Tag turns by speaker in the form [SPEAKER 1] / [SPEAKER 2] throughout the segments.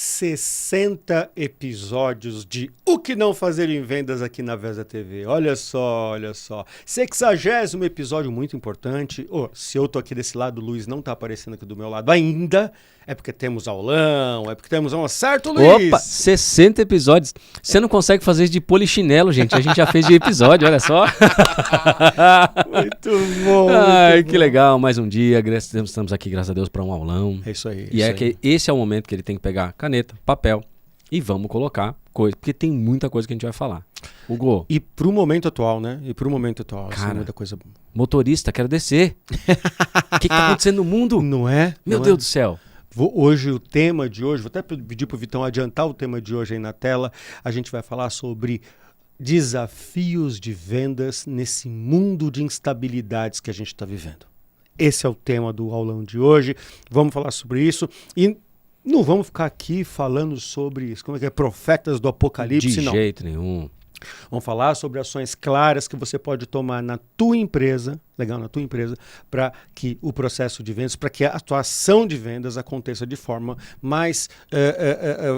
[SPEAKER 1] 60 episódios de O Que Não Fazer em Vendas aqui na Vesa TV. Olha só, olha só. 60º episódio muito importante. Se eu tô aqui desse lado, o Luiz não tá aparecendo aqui do meu lado ainda. É porque temos aulão, é porque temos um certo, Luiz.
[SPEAKER 2] Opa, 60 episódios. Você não consegue fazer isso de polichinelo, gente. A gente já fez de episódio, olha só.
[SPEAKER 1] Muito bom.
[SPEAKER 2] Ai,
[SPEAKER 1] muito
[SPEAKER 2] que
[SPEAKER 1] bom.
[SPEAKER 2] legal. Mais um dia. Estamos aqui, graças a Deus, para um aulão.
[SPEAKER 1] É isso aí.
[SPEAKER 2] E que esse é o momento que ele tem que pegar caneta, papel e vamos colocar coisa, porque tem muita coisa que a gente vai falar. Hugo.
[SPEAKER 1] E pro momento atual, né? E pro momento atual,
[SPEAKER 2] Cara,
[SPEAKER 1] muita coisa.
[SPEAKER 2] Motorista, quero descer. O que tá acontecendo no mundo?
[SPEAKER 1] Não é?
[SPEAKER 2] Meu Deus do céu.
[SPEAKER 1] Hoje, o tema de hoje, vou até pedir pro Vitão adiantar o tema de hoje aí na tela. A gente vai falar sobre desafios de vendas nesse mundo de instabilidades que a gente está vivendo. Esse é o tema do aulão de hoje. Vamos falar sobre isso e não vamos ficar aqui falando sobre como é que é, profetas do apocalipse, não.
[SPEAKER 2] De jeito nenhum.
[SPEAKER 1] Vamos falar sobre ações claras que você pode tomar na tua empresa, legal, na tua empresa, para que o processo de vendas, para que a tua ação de vendas aconteça de forma mais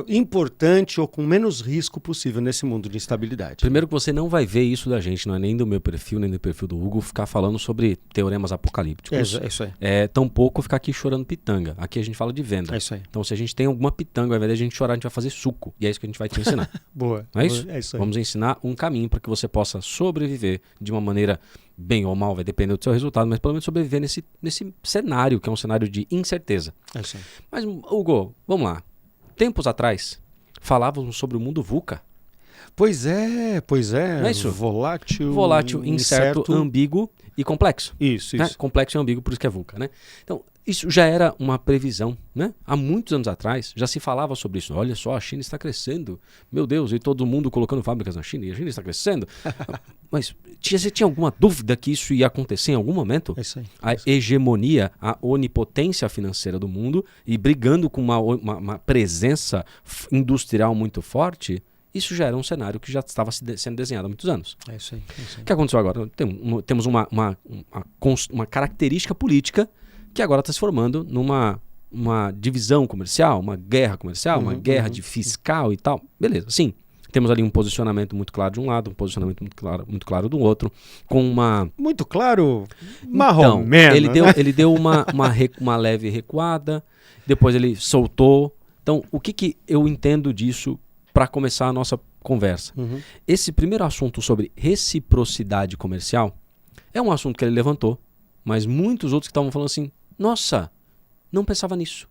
[SPEAKER 1] importante ou com menos risco possível nesse mundo de instabilidade.
[SPEAKER 2] Primeiro que você não vai ver isso da gente, não é nem do meu perfil, nem do perfil do Hugo, ficar falando sobre teoremas apocalípticos.
[SPEAKER 1] É isso aí.
[SPEAKER 2] Tampouco ficar aqui chorando pitanga. Aqui a gente fala de venda.
[SPEAKER 1] É isso aí.
[SPEAKER 2] Então se a gente tem alguma pitanga, ao invés de a gente chorar, a gente vai fazer suco. E é isso que a gente vai te ensinar.
[SPEAKER 1] Boa.
[SPEAKER 2] Não é isso?
[SPEAKER 1] É isso aí.
[SPEAKER 2] Vamos ensinar um caminho para que você possa sobreviver de uma maneira bem ou mal, vai depender do seu resultado, mas pelo menos sobreviver nesse cenário, que é um cenário de incerteza.
[SPEAKER 1] É isso aí.
[SPEAKER 2] Mas, Hugo, vamos lá. Tempos atrás, falávamos sobre o mundo VUCA.
[SPEAKER 1] Pois é.
[SPEAKER 2] Não é isso?
[SPEAKER 1] Volátil,
[SPEAKER 2] incerto, ambíguo e complexo.
[SPEAKER 1] Isso.
[SPEAKER 2] Né? Complexo e ambíguo, por isso que é VUCA, né? Então, isso já era uma previsão, né? Há muitos anos atrás já se falava sobre isso. Olha só, a China está crescendo. Meu Deus, e todo mundo colocando fábricas na China, e a China está crescendo. Mas você tinha alguma dúvida que isso ia acontecer em algum momento?
[SPEAKER 1] É isso aí.
[SPEAKER 2] A hegemonia, a onipotência financeira do mundo e brigando com uma presença industrial muito forte, isso já era um cenário que já estava sendo desenhado há muitos anos.
[SPEAKER 1] É isso aí.
[SPEAKER 2] O que aconteceu agora? Temos uma característica política que agora está se formando numa divisão comercial, uma guerra comercial, uma guerra de fiscal e tal. Beleza, sim. Temos ali um posicionamento muito claro de um lado, um posicionamento muito claro do outro, com uma...
[SPEAKER 1] Muito claro, marromeno.
[SPEAKER 2] Ele deu uma leve recuada, depois ele soltou. Então, o que eu entendo disso para começar a nossa conversa? Esse primeiro assunto sobre reciprocidade comercial é um assunto que ele levantou, mas muitos outros que estavam falando assim, nossa, não pensava nisso.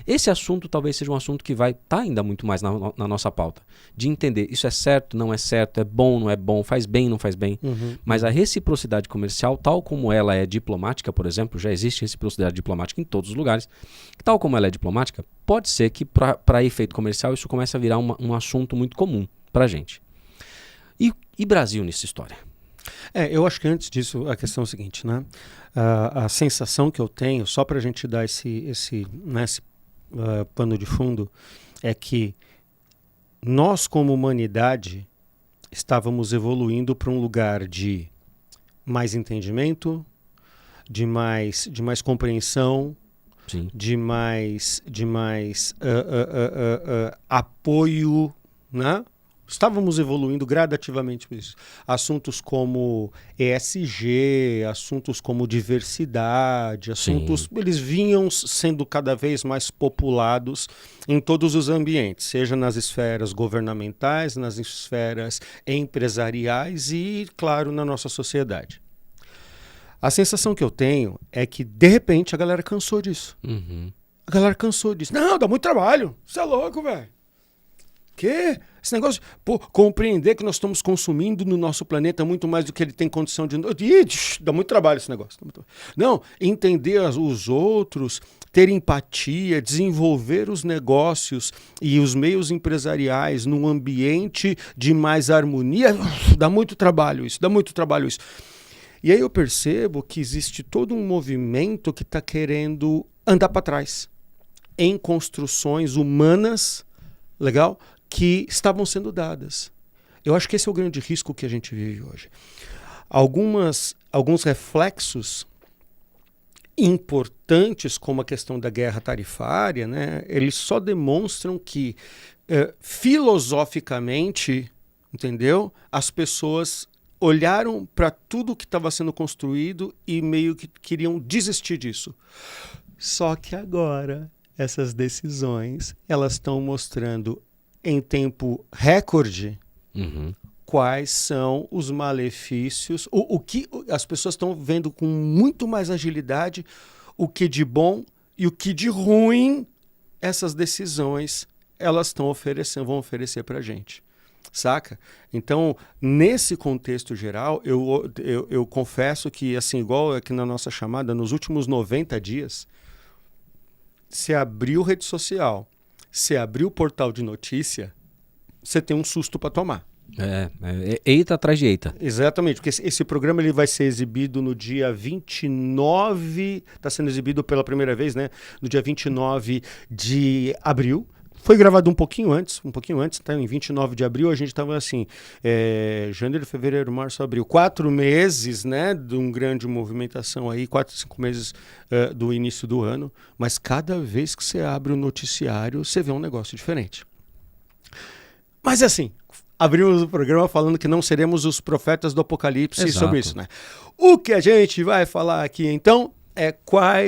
[SPEAKER 2] Esse assunto talvez seja um assunto que vai estar ainda muito mais na nossa pauta. De entender, isso é certo, não é bom, não é bom, faz bem, não faz bem. Mas a reciprocidade comercial, tal como ela é diplomática, por exemplo, já existe reciprocidade diplomática em todos os lugares. Tal como ela é diplomática, pode ser que para efeito comercial isso comece a virar um assunto muito comum para a gente. E Brasil nessa história?
[SPEAKER 1] Eu acho que antes disso a questão é a seguinte, né? A sensação que eu tenho, só para a gente dar esse pano de fundo, é que nós como humanidade estávamos evoluindo para um lugar de mais entendimento, de mais compreensão,
[SPEAKER 2] Sim.
[SPEAKER 1] de mais apoio, né? Estávamos evoluindo gradativamente por isso. Assuntos como ESG, assuntos como diversidade, assuntos, eles vinham sendo cada vez mais populados em todos os ambientes, seja nas esferas governamentais, nas esferas empresariais e, claro, na nossa sociedade. A sensação que eu tenho é que, de repente, a galera cansou disso. A galera cansou disso. Não, dá muito trabalho. Você é louco, velho. Que? Esse negócio de compreender que nós estamos consumindo no nosso planeta muito mais do que ele tem condição de... Dá muito trabalho esse negócio. Não, entender os outros, ter empatia, desenvolver os negócios e os meios empresariais num ambiente de mais harmonia, dá muito trabalho isso. E aí eu percebo que existe todo um movimento que está querendo andar para trás em construções humanas, legal? Que estavam sendo dadas. Eu acho que esse é o grande risco que a gente vive hoje. Alguns reflexos importantes, como a questão da guerra tarifária, né, eles só demonstram que, filosoficamente, entendeu? As pessoas olharam para tudo que estava sendo construído e meio que queriam desistir disso. Só que agora, essas decisões, elas estão mostrando em tempo recorde quais são os malefícios, o que as pessoas estão vendo com muito mais agilidade, o que de bom e o que de ruim essas decisões elas estão oferecendo, vão oferecer para a gente. Saca? Então, nesse contexto geral, eu confesso que, assim, igual aqui na nossa chamada, nos últimos 90 dias, você abriu rede social, você abriu o portal de notícia, você tem um susto para tomar.
[SPEAKER 2] Eita atrás de eita.
[SPEAKER 1] Exatamente, porque esse programa ele vai ser exibido no dia 29, está sendo exibido pela primeira vez, né? No dia 29 de abril. Foi gravado um pouquinho antes, tá? Em 29 de abril a gente estava assim, janeiro, fevereiro, março, abril, 4 meses, né, de uma grande movimentação aí, 4, 5 meses do início do ano, mas cada vez que você abre o noticiário, você vê um negócio diferente. Mas assim, abrimos o programa falando que não seremos os profetas do Apocalipse sobre isso, né? O que a gente vai falar aqui então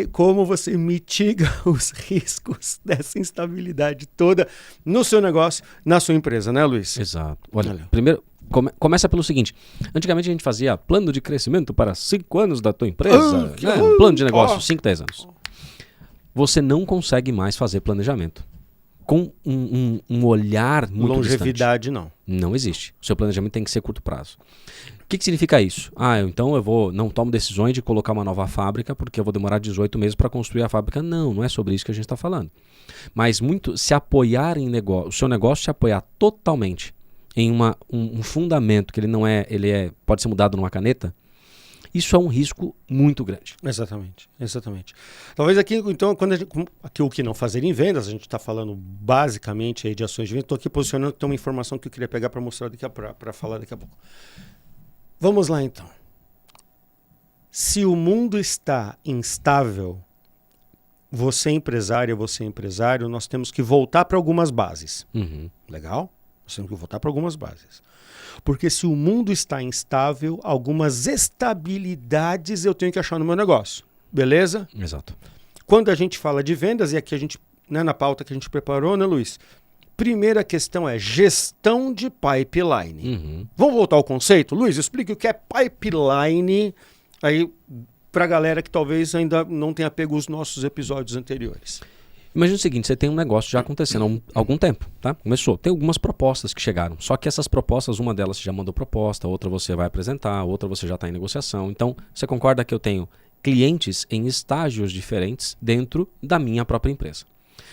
[SPEAKER 1] como você mitiga os riscos dessa instabilidade toda no seu negócio, na sua empresa, né, Luiz?
[SPEAKER 2] Exato. Olha, primeiro, começa pelo seguinte. Antigamente a gente fazia plano de crescimento para 5 anos da tua empresa. Um plano de negócio, 5, 10 anos. Você não consegue mais fazer planejamento com um olhar muito
[SPEAKER 1] longevidade
[SPEAKER 2] distante.
[SPEAKER 1] Não.
[SPEAKER 2] Não existe. O seu planejamento tem que ser curto prazo. O que significa isso? Então não tomo decisões de colocar uma nova fábrica porque eu vou demorar 18 meses para construir a fábrica. Não é sobre isso que a gente está falando. Mas muito se apoiar em negócio, o seu negócio se apoiar totalmente em um fundamento que pode ser mudado numa caneta, isso é um risco muito grande.
[SPEAKER 1] Exatamente. Talvez aqui, então, aqui o que não fazer em vendas, a gente está falando basicamente aí de ações de vendas. Estou aqui posicionando que tem uma informação que eu queria pegar para mostrar para falar daqui a pouco. Vamos lá, então. Se o mundo está instável, você empresário, nós temos que voltar para algumas bases. Legal? Nós temos que voltar para algumas bases. Porque se o mundo está instável, algumas estabilidades eu tenho que achar no meu negócio. Beleza?
[SPEAKER 2] Exato.
[SPEAKER 1] Quando a gente fala de vendas, e aqui a gente, né, na pauta que a gente preparou, né, Luiz? Primeira questão é gestão de pipeline. Vamos voltar ao conceito? Luiz, explique o que é pipeline aí para a galera que talvez ainda não tenha pego os nossos episódios anteriores.
[SPEAKER 2] Imagina o seguinte, você tem um negócio já acontecendo há algum tempo, tá? Começou. Tem algumas propostas que chegaram. Só que essas propostas, uma delas você já mandou proposta, outra você vai apresentar, outra você já está em negociação. Então, você concorda que eu tenho clientes em estágios diferentes dentro da minha própria empresa.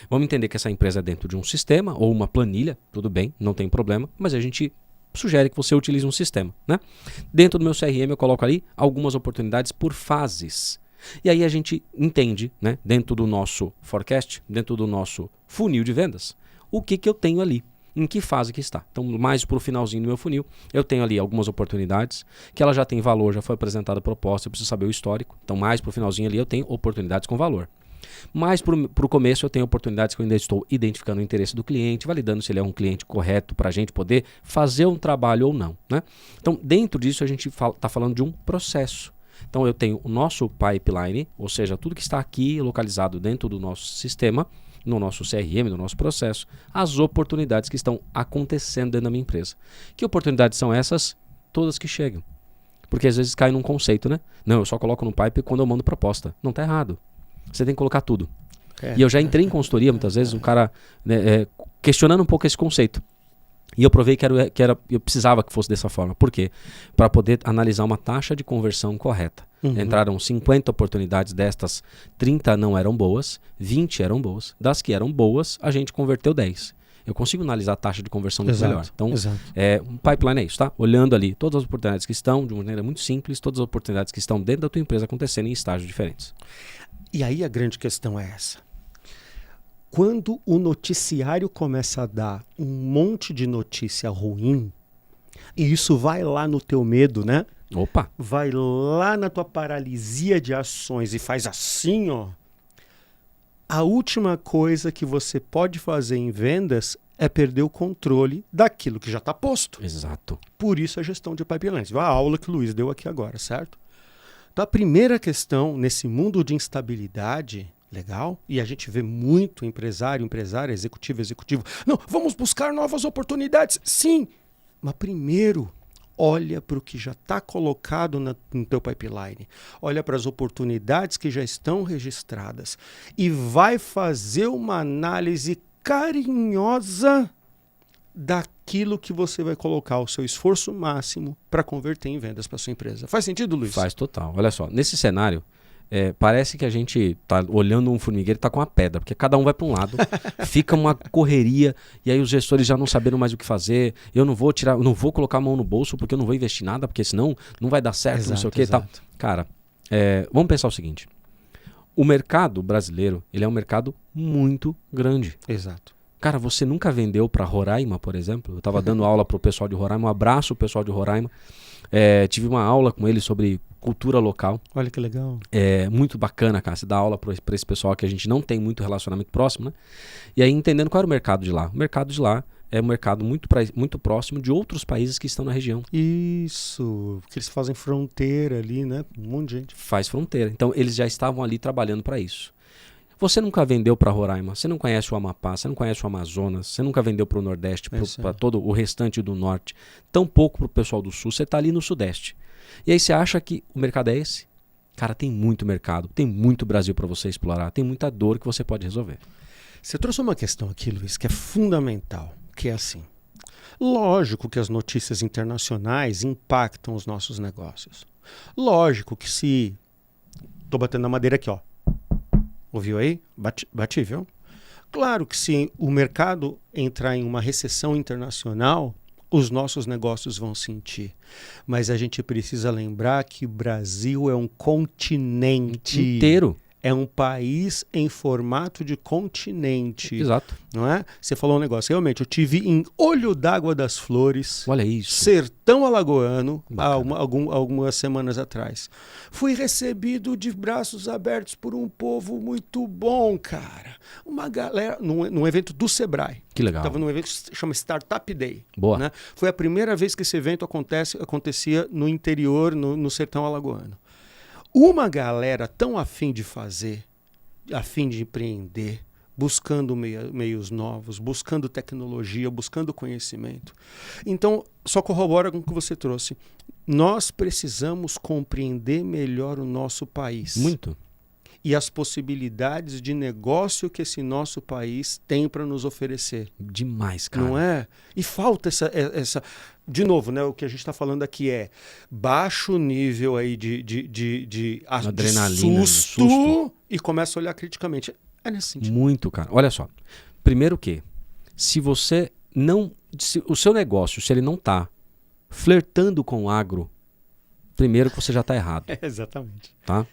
[SPEAKER 2] Vamos entender que essa empresa é dentro de um sistema ou uma planilha, tudo bem, não tem problema, mas a gente sugere que você utilize um sistema, né? Dentro do meu CRM eu coloco ali algumas oportunidades por fases. E aí a gente entende, né, dentro do nosso forecast, dentro do nosso funil de vendas, o que eu tenho ali, em que fase que está. Então, mais para o finalzinho do meu funil, eu tenho ali algumas oportunidades, que ela já tem valor, já foi apresentada a proposta, eu preciso saber o histórico. Então, mais para o finalzinho ali, eu tenho oportunidades com valor. Mais para o começo, eu tenho oportunidades que eu ainda estou identificando o interesse do cliente, validando se ele é um cliente correto para a gente poder fazer um trabalho ou não, né? Então, dentro disso, a gente está falando de um processo. Então, eu tenho o nosso pipeline, ou seja, tudo que está aqui localizado dentro do nosso sistema, no nosso CRM, no nosso processo, as oportunidades que estão acontecendo dentro da minha empresa. Que oportunidades são essas? Todas que chegam. Porque às vezes cai num conceito, né? Não, eu só coloco no pipe quando eu mando proposta. Não, está errado. Você tem que colocar tudo. E eu já entrei em consultoria muitas vezes, um cara questionando um pouco esse conceito. E eu provei que eu precisava que fosse dessa forma. Por quê? Para poder analisar uma taxa de conversão correta. Entraram 50 oportunidades destas, 30 não eram boas, 20 eram boas. Das que eram boas, a gente converteu 10. Eu consigo analisar a taxa de conversão muito melhor. Então, um pipeline é isso, tá? Olhando ali todas as oportunidades que estão, de uma maneira muito simples, todas as oportunidades que estão dentro da tua empresa acontecendo em estágios diferentes.
[SPEAKER 1] E aí a grande questão é essa. Quando o noticiário começa a dar um monte de notícia ruim, e isso vai lá no teu medo, né?
[SPEAKER 2] Opa!
[SPEAKER 1] vai lá na tua paralisia de ações e faz assim, ó. A última coisa que você pode fazer em vendas é perder o controle daquilo que já está posto.
[SPEAKER 2] Exato.
[SPEAKER 1] Por isso a gestão de pipelines. A aula que o Luiz deu aqui agora, certo? Então a primeira questão nesse mundo de instabilidade, legal, e a gente vê muito empresário, executivo. Não, vamos buscar novas oportunidades. Sim, mas primeiro olha para o que já está colocado no teu pipeline. Olha para as oportunidades que já estão registradas e vai fazer uma análise carinhosa daquilo que você vai colocar o seu esforço máximo para converter em vendas para sua empresa. Faz sentido, Luiz?
[SPEAKER 2] Faz total. Olha só, nesse cenário, parece que a gente tá olhando um formigueiro e tá com uma pedra, porque cada um vai para um lado, fica uma correria, e aí os gestores já não sabendo mais o que fazer. Eu não vou colocar a mão no bolso porque eu não vou investir nada, porque senão não vai dar certo, não sei o que e tal. Cara, vamos pensar o seguinte. O mercado brasileiro, ele é um mercado muito grande.
[SPEAKER 1] Exato.
[SPEAKER 2] Cara, você nunca vendeu para Roraima, por exemplo? Eu estava dando aula para o pessoal de Roraima, um abraço pro pessoal de Roraima. Tive uma aula com eles sobre cultura local.
[SPEAKER 1] Olha que legal.
[SPEAKER 2] Muito bacana, cara. Você dá aula para esse pessoal que a gente não tem muito relacionamento próximo, né? E aí entendendo qual era o mercado de lá. O mercado de lá é um mercado muito próximo de outros países que estão na região.
[SPEAKER 1] Isso, porque eles fazem fronteira ali, né? Um monte de gente.
[SPEAKER 2] Faz fronteira. Então eles já estavam ali trabalhando para isso. Você nunca vendeu para Roraima, você não conhece o Amapá, você não conhece o Amazonas, você nunca vendeu para o Nordeste, para todo o restante do Norte, tampouco para o pessoal do Sul, você está ali no Sudeste. E aí você acha que o mercado é esse? Cara, tem muito mercado, tem muito Brasil para você explorar, tem muita dor que você pode resolver.
[SPEAKER 1] Você trouxe uma questão aqui, Luiz, que é fundamental, que é assim. Lógico que as notícias internacionais impactam os nossos negócios. Lógico que se... Estou batendo na madeira aqui, ó. Ouviu aí? Bati, viu? Claro que se o mercado entrar em uma recessão internacional, os nossos negócios vão sentir. Mas a gente precisa lembrar que o Brasil é um continente.
[SPEAKER 2] Inteiro.
[SPEAKER 1] É um país em formato de continente.
[SPEAKER 2] Exato.
[SPEAKER 1] Não é? Você falou um negócio. Realmente, eu tive em Olho d'Água das Flores,
[SPEAKER 2] olha isso,
[SPEAKER 1] sertão alagoano, há algumas semanas atrás. Fui recebido de braços abertos por um povo muito bom, cara. Uma galera, num evento do Sebrae.
[SPEAKER 2] Que legal.
[SPEAKER 1] Estava num evento que se chama Startup Day.
[SPEAKER 2] Boa.
[SPEAKER 1] Né? Foi a primeira vez que esse evento acontecia no interior, no sertão alagoano. Uma galera tão afim de fazer, afim de empreender, buscando meios novos, buscando tecnologia, buscando conhecimento. Então, só corrobora com o que você trouxe. Nós precisamos compreender melhor o nosso país.
[SPEAKER 2] Muito.
[SPEAKER 1] E as possibilidades de negócio que esse nosso país tem para nos oferecer.
[SPEAKER 2] Demais, cara.
[SPEAKER 1] Não é? E falta essa... De novo, né, o que a gente está falando aqui é baixo nível aí de
[SPEAKER 2] adrenalina,
[SPEAKER 1] susto e começa a olhar criticamente. É nesse sentido.
[SPEAKER 2] Muito, cara. Olha só. Primeiro que, se você não... Se o seu negócio, se ele não está flertando com o agro, primeiro que você já está errado.
[SPEAKER 1] Exatamente.
[SPEAKER 2] Tá?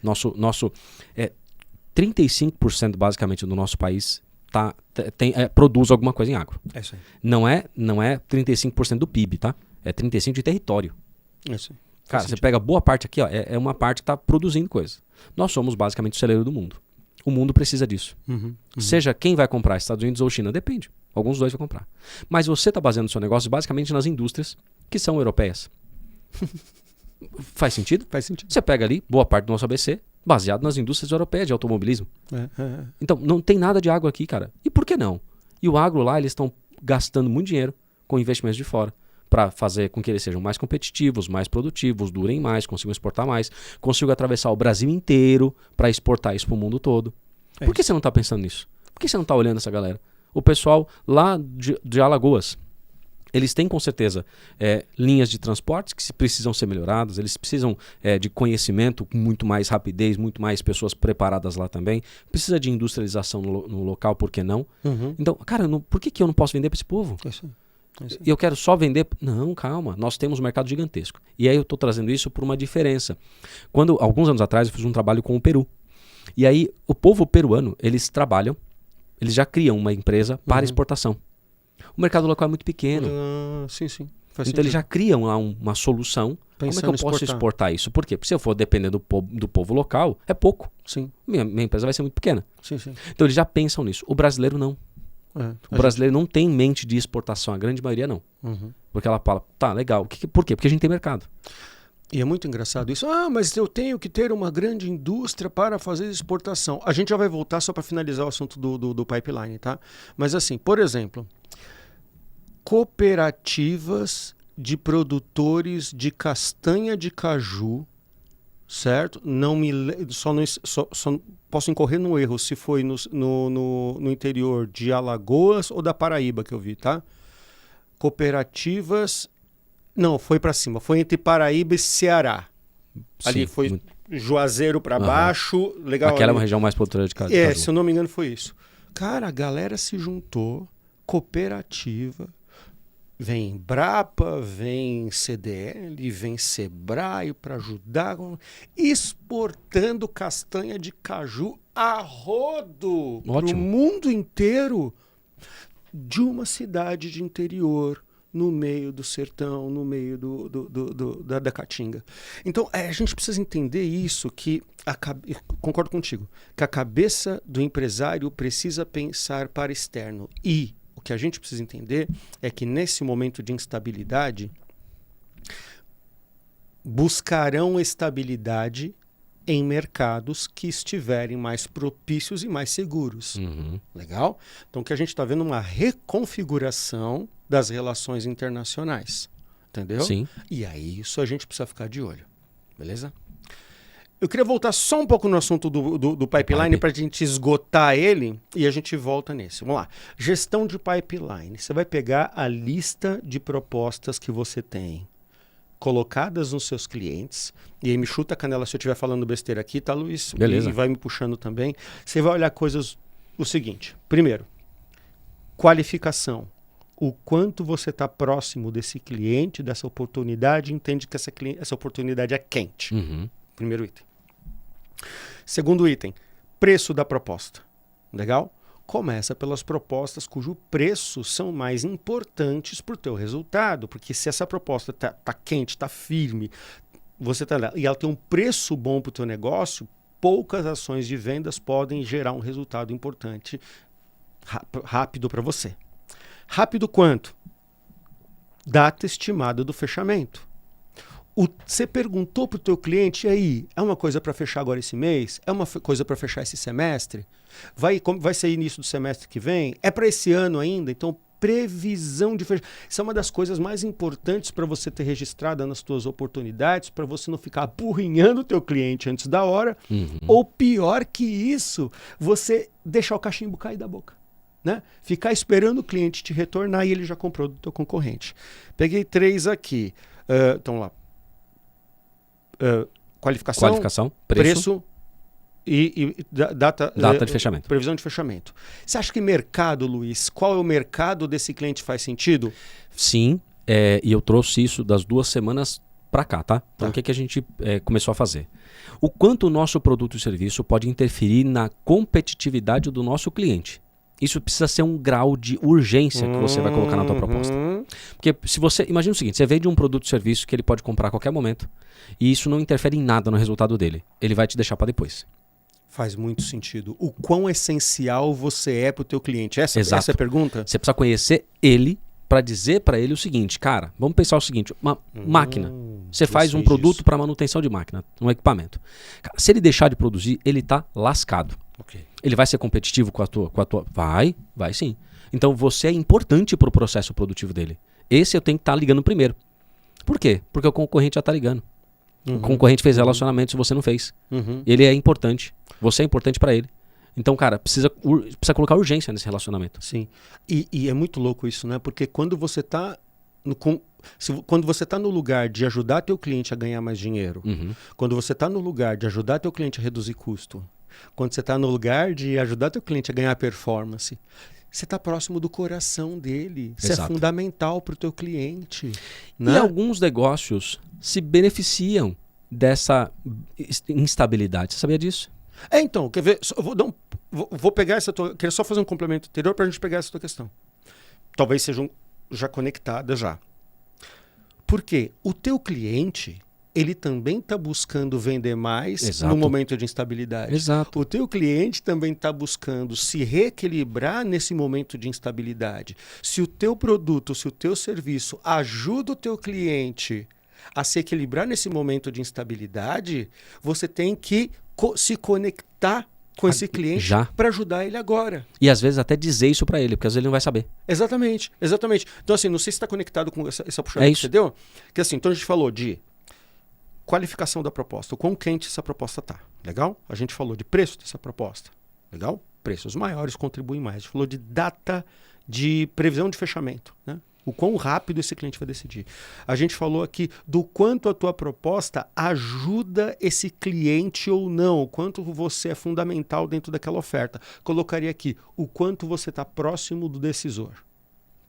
[SPEAKER 2] 35% basicamente do nosso país produz alguma coisa em agro.
[SPEAKER 1] É isso aí.
[SPEAKER 2] Não é 35% do PIB, tá? É 35% de território.
[SPEAKER 1] É isso aí.
[SPEAKER 2] Cara, você pega boa parte aqui, ó, é uma parte que está produzindo coisa. Nós somos basicamente o celeiro do mundo. O mundo precisa disso. Seja quem vai comprar, Estados Unidos ou China, depende. Alguns dois vão comprar. Mas você está baseando o seu negócio basicamente nas indústrias que são europeias. Faz sentido?
[SPEAKER 1] Faz sentido.
[SPEAKER 2] Você pega ali, boa parte do nosso ABC, baseado nas indústrias europeias de automobilismo. Então, não tem nada de agro aqui, cara. E por que não? E o agro lá, eles estão gastando muito dinheiro com investimentos de fora para fazer com que eles sejam mais competitivos, mais produtivos, durem mais, consigam exportar mais, consigam atravessar o Brasil inteiro para exportar isso para o mundo todo. Por que você não está pensando nisso? Por que você não está olhando essa galera? O pessoal lá de Alagoas, eles têm com certeza linhas de transportes que precisam ser melhoradas, eles precisam de conhecimento com muito mais rapidez, muito mais pessoas preparadas lá também. Precisa de industrialização no local, por que não? Então, cara, por que eu não posso vender para esse povo? E eu quero só vender... Não, calma, nós temos um mercado gigantesco. E aí eu estou trazendo isso por uma diferença. Alguns anos atrás, eu fiz um trabalho com o Peru. E aí, o povo peruano, eles já criam uma empresa para exportação. O mercado local é muito pequeno.
[SPEAKER 1] Sim.
[SPEAKER 2] Então eles já criam lá uma solução Como é
[SPEAKER 1] Pensando
[SPEAKER 2] que
[SPEAKER 1] em
[SPEAKER 2] eu posso exportar isso? Por quê? Porque se eu for depender do povo local, é pouco.
[SPEAKER 1] Sim,
[SPEAKER 2] Minha empresa vai ser muito pequena.
[SPEAKER 1] sim, sim.
[SPEAKER 2] Então eles já pensam nisso. O brasileiro não.
[SPEAKER 1] É,
[SPEAKER 2] O brasileiro não tem em mente de exportação. A grande maioria não.
[SPEAKER 1] Uhum.
[SPEAKER 2] Porque ela fala, tá, legal. Por quê? Porque a gente tem mercado.
[SPEAKER 1] E é muito engraçado isso. Ah, mas eu tenho que ter uma grande indústria para fazer exportação. A gente já vai voltar só para finalizar o assunto do pipeline, tá? Mas assim, por exemplo, cooperativas de produtores de castanha de caju, certo? Não me só posso incorrer no erro se foi no interior de Alagoas ou da Paraíba que eu vi, tá? Cooperativas. Não, foi para cima. Foi entre Paraíba e Ceará. Ali foi Juazeiro para baixo. Legal.
[SPEAKER 2] Aquela é uma região mais produtora de caju.
[SPEAKER 1] Se eu não me engano, foi isso. Cara, a galera se juntou, cooperativa. Vem Embrapa, vem CDL, vem Sebrae para ajudar, exportando castanha de caju a rodo para o mundo inteiro de uma cidade de interior, no meio do sertão, no meio da caatinga. Então, a gente precisa entender isso, concordo contigo, que a cabeça do empresário precisa pensar para externo. E o que a gente precisa entender é que nesse momento de instabilidade, buscarão estabilidade em mercados que estiverem mais propícios e mais seguros.
[SPEAKER 2] Uhum.
[SPEAKER 1] Legal? Então, que a gente está vendo uma reconfiguração das relações internacionais. Entendeu?
[SPEAKER 2] Sim.
[SPEAKER 1] E aí, isso a gente precisa ficar de olho. Beleza? Eu queria voltar só um pouco no assunto do pipeline para a gente esgotar ele e a gente volta nesse. Vamos lá. Gestão de pipeline. Você vai pegar a lista de propostas que você tem colocadas nos seus clientes, e aí me chuta a canela se eu estiver falando besteira aqui, tá, Luiz?
[SPEAKER 2] Beleza.
[SPEAKER 1] E vai me puxando também. Você vai olhar coisas, o seguinte, primeiro, qualificação. O quanto você está próximo desse cliente, dessa oportunidade, entende que essa oportunidade é quente.
[SPEAKER 2] Uhum.
[SPEAKER 1] Primeiro item. Segundo item, preço da proposta. Legal? Começa pelas propostas cujo preço são mais importantes para o teu resultado, porque se essa proposta tá quente, tá firme, você tá lá, e ela tem um preço bom para o teu negócio, poucas ações de vendas podem gerar um resultado importante rápido para você. Rápido quanto? Data estimada do fechamento. Você perguntou para o teu cliente, e aí, é uma coisa para fechar agora esse mês? É uma coisa para fechar esse semestre? Vai ser início do semestre que vem? É para esse ano ainda? Então, previsão de fechamento. Isso é uma das coisas mais importantes para você ter registrada nas tuas oportunidades, para você não ficar apurrinhando o teu cliente antes da hora.
[SPEAKER 2] Uhum.
[SPEAKER 1] Ou pior que isso, você deixar o cachimbo cair da boca. Né? Ficar esperando o cliente te retornar e ele já comprou do teu concorrente. Peguei 3 aqui. Então lá. Qualificação, preço e data
[SPEAKER 2] de fechamento.
[SPEAKER 1] Previsão de fechamento. Você acha que mercado, Luiz, qual é o mercado desse cliente faz sentido?
[SPEAKER 2] Sim, e eu trouxe isso das 2 semanas para cá, tá? Então o que a gente começou a fazer? O quanto o nosso produto e serviço pode interferir na competitividade do nosso cliente. Isso precisa ser um grau de urgência que você vai colocar na tua proposta. Porque se você... Imagina o seguinte, você vende um produto ou serviço que ele pode comprar a qualquer momento e isso não interfere em nada no resultado dele. Ele vai te deixar para depois.
[SPEAKER 1] Faz muito sentido. O quão essencial você é para o teu cliente? Essa é a pergunta?
[SPEAKER 2] Você precisa conhecer ele para dizer para ele o seguinte, cara, vamos pensar o seguinte, uma máquina. Você faz um produto para manutenção de máquina, um equipamento. Cara, se ele deixar de produzir, ele tá lascado.
[SPEAKER 1] Okay.
[SPEAKER 2] Ele vai ser competitivo com a tua... Vai sim. Então você é importante para o processo produtivo dele. Esse eu tenho que estar ligando primeiro. Por quê? Porque o concorrente já está ligando. O concorrente fez relacionamento se você não fez. Ele é importante. Você é importante para ele. Então, cara, precisa colocar urgência nesse relacionamento.
[SPEAKER 1] Sim. E é muito louco isso, né? Porque quando você está no lugar de ajudar teu cliente a ganhar mais dinheiro, quando você está no lugar de ajudar teu cliente a reduzir custo, quando você está no lugar de ajudar teu cliente a ganhar performance, você está próximo do coração dele. Isso é fundamental para o teu cliente. Né?
[SPEAKER 2] E alguns negócios se beneficiam dessa instabilidade. Você sabia disso?
[SPEAKER 1] Então, quer ver? Eu vou pegar essa tua... Queria só fazer um complemento anterior para a gente pegar essa tua questão. Talvez sejam já conectadas já. Porque o teu cliente, ele também está buscando vender mais
[SPEAKER 2] Exato.
[SPEAKER 1] no momento de instabilidade.
[SPEAKER 2] Exato.
[SPEAKER 1] O teu cliente também está buscando se reequilibrar nesse momento de instabilidade. Se o teu produto, se o teu serviço ajuda o teu cliente a se equilibrar nesse momento de instabilidade, você tem que se conectar com esse cliente para ajudar ele agora.
[SPEAKER 2] E às vezes até dizer isso para ele, porque às vezes ele não vai saber.
[SPEAKER 1] Exatamente, exatamente. Então assim, não sei se está conectado com essa puxada que você deu, que assim, então a gente falou de qualificação da proposta, o quão quente essa proposta está, legal? A gente falou de preço dessa proposta, legal? Preços maiores contribuem mais. A gente falou de data de previsão de fechamento, né? O quão rápido esse cliente vai decidir. A gente falou aqui do quanto a tua proposta ajuda esse cliente ou não, o quanto você é fundamental dentro daquela oferta. Colocaria aqui o quanto você está próximo do decisor.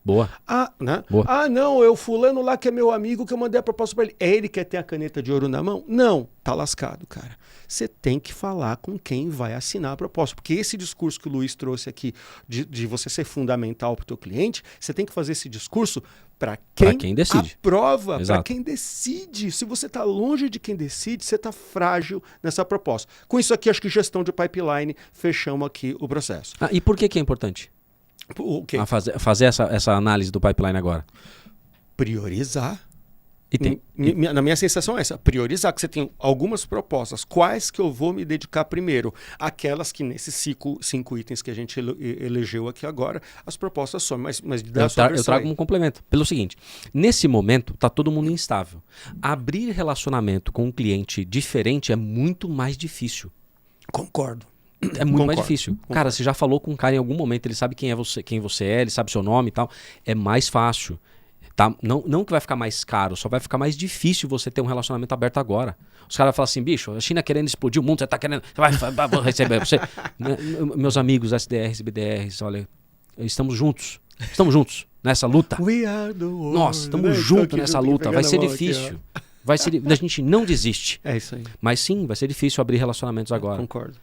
[SPEAKER 2] Boa.
[SPEAKER 1] Né?
[SPEAKER 2] Boa.
[SPEAKER 1] Não, eu fulano lá que é meu amigo que eu mandei a proposta para ele. É ele que quer ter a caneta de ouro na mão? Não, tá lascado, cara. Você tem que falar com quem vai assinar a proposta. Porque esse discurso que o Luiz trouxe aqui de você ser fundamental para o teu cliente, você tem que fazer esse discurso para quem
[SPEAKER 2] decide.
[SPEAKER 1] Aprova, para quem decide. Se você está longe de quem decide, você está frágil nessa proposta. Com isso aqui, acho que gestão de pipeline, fechamos aqui o processo.
[SPEAKER 2] E por que é importante?
[SPEAKER 1] Okay.
[SPEAKER 2] Fazer essa análise do pipeline agora?
[SPEAKER 1] Priorizar.
[SPEAKER 2] E tem,
[SPEAKER 1] na minha sensação é essa, priorizar, que você tem algumas propostas. Quais que eu vou me dedicar primeiro? Aquelas que nesses 5 itens que a gente elegeu aqui agora, as propostas somem, mas
[SPEAKER 2] eu trago um complemento. Pelo seguinte, nesse momento está todo mundo instável. Abrir relacionamento com um cliente diferente é muito mais difícil.
[SPEAKER 1] Concordo.
[SPEAKER 2] É muito mais difícil. Cara, você já falou com um cara em algum momento, ele sabe quem você é, ele sabe seu nome e tal. É mais fácil. Tá? Não que vai ficar mais caro, só vai ficar mais difícil você ter um relacionamento aberto agora. Os caras falam assim, bicho, a China querendo explodir o mundo, você tá querendo... Vai receber você. Meus amigos SDRs e BDRs, olha, estamos juntos. Estamos juntos nessa luta.
[SPEAKER 1] We are the world.
[SPEAKER 2] Nós estamos juntos nessa luta. Vai ser difícil. A gente não desiste.
[SPEAKER 1] É isso aí.
[SPEAKER 2] Mas sim, vai ser difícil abrir relacionamentos agora.
[SPEAKER 1] Concordo.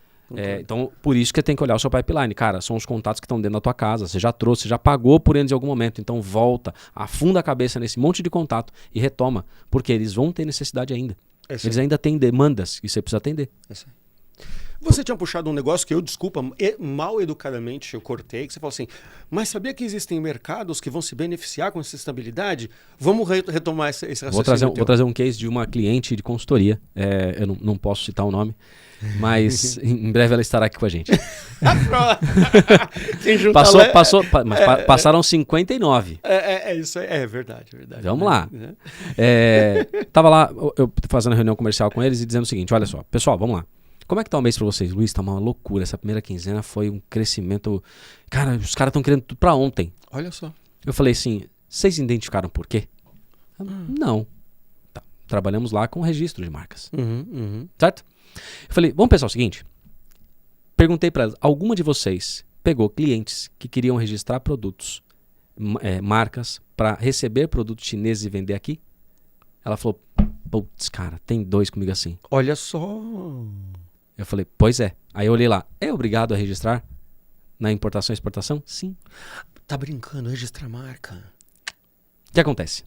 [SPEAKER 2] Então, por isso que tem que olhar o seu pipeline. Cara, são os contatos que estão dentro da tua casa. Você já trouxe, você já pagou por eles em algum momento. Então, volta, afunda a cabeça nesse monte de contato e retoma. Porque eles vão ter necessidade ainda. Eles ainda têm demandas e você precisa atender.
[SPEAKER 1] Você tinha puxado um negócio que eu, desculpa, mal educadamente eu cortei, que você falou assim, mas sabia que existem mercados que vão se beneficiar com essa estabilidade? Vamos retomar esse raciocínio.
[SPEAKER 2] Vou trazer um case de uma cliente de consultoria. Eu não posso citar o nome, mas em breve ela estará aqui com a gente. Passaram 59.
[SPEAKER 1] É isso aí, é verdade.
[SPEAKER 2] Vamos lá. Tava lá, eu fazendo reunião comercial com eles e dizendo o seguinte, olha só, pessoal, vamos lá. Como é que tá o mês pra vocês? Luiz, tá uma loucura. Essa primeira quinzena foi um crescimento... Cara, os caras estão querendo tudo pra ontem.
[SPEAKER 1] Olha só.
[SPEAKER 2] Eu falei assim, vocês identificaram por quê? Não. Tá. Trabalhamos lá com registro de marcas. Certo? Eu falei, vamos pensar o seguinte. Perguntei pra elas, alguma de vocês pegou clientes que queriam registrar produtos, marcas, pra receber produtos chineses e vender aqui? Ela falou, putz, cara, tem 2 comigo assim.
[SPEAKER 1] Olha só...
[SPEAKER 2] Eu falei, pois é. Aí eu olhei lá, é obrigado a registrar na importação e exportação? Sim.
[SPEAKER 1] Tá brincando, registrar marca?
[SPEAKER 2] O que acontece?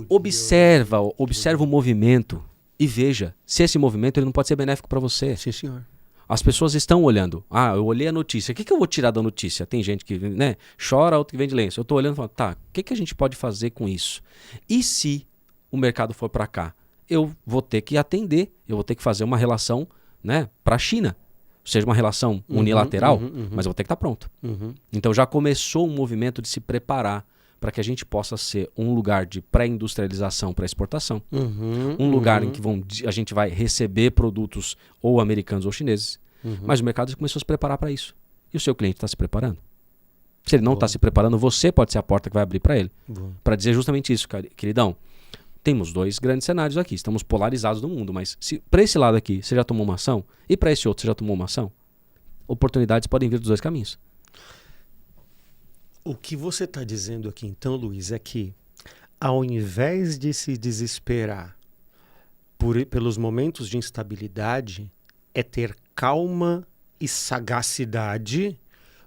[SPEAKER 2] Observa o movimento e veja se esse movimento ele não pode ser benéfico para você.
[SPEAKER 1] Sim, senhor.
[SPEAKER 2] As pessoas estão olhando. Eu olhei a notícia. O que eu vou tirar da notícia? Tem gente que chora, outro que vende lenço. Eu tô olhando e falando, tá, o que a gente pode fazer com isso? E se o mercado for para cá? Eu vou ter que atender, eu vou ter que fazer uma relação para a China. Ou seja, uma relação unilateral, mas eu vou ter que estar pronto. Então já começou um movimento de se preparar para que a gente possa ser um lugar de pré-industrialização para exportação. Um lugar em que a gente vai receber produtos ou americanos ou chineses. Mas o mercado já começou a se preparar para isso. E o seu cliente está se preparando? Se ele não está se preparando, você pode ser a porta que vai abrir para ele. Para dizer justamente isso, queridão. Temos 2 grandes cenários aqui, estamos polarizados no mundo, mas se para esse lado aqui você já tomou uma ação e para esse outro você já tomou uma ação, oportunidades podem vir dos 2 caminhos.
[SPEAKER 1] O que você está dizendo aqui então, Luiz, é que ao invés de se desesperar pelos momentos de instabilidade, é ter calma e sagacidade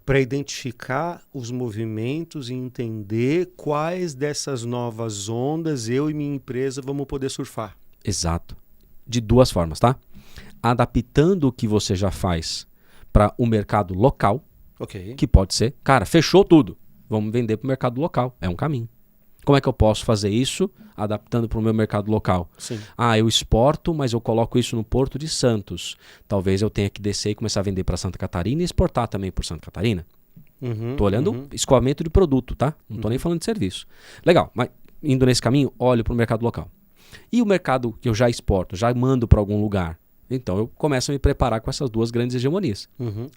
[SPEAKER 1] para identificar os movimentos e entender quais dessas novas ondas eu e minha empresa vamos poder surfar.
[SPEAKER 2] Exato. De duas formas, tá? Adaptando o que você já faz para o mercado local,
[SPEAKER 1] Ok.
[SPEAKER 2] que pode ser, cara, fechou tudo, vamos vender para o mercado local, é um caminho. Como é que eu posso fazer isso adaptando para o meu mercado local?
[SPEAKER 1] Sim.
[SPEAKER 2] Ah, eu exporto, mas eu coloco isso no Porto de Santos. Talvez eu tenha que descer e começar a vender para Santa Catarina e exportar também por Santa Catarina. Estou olhando escoamento de produto, tá? Não estou nem falando de serviço. Legal, mas indo nesse caminho, olho para o mercado local. E o mercado que eu já exporto, já mando para algum lugar. Então eu começo a me preparar com essas duas grandes hegemonias.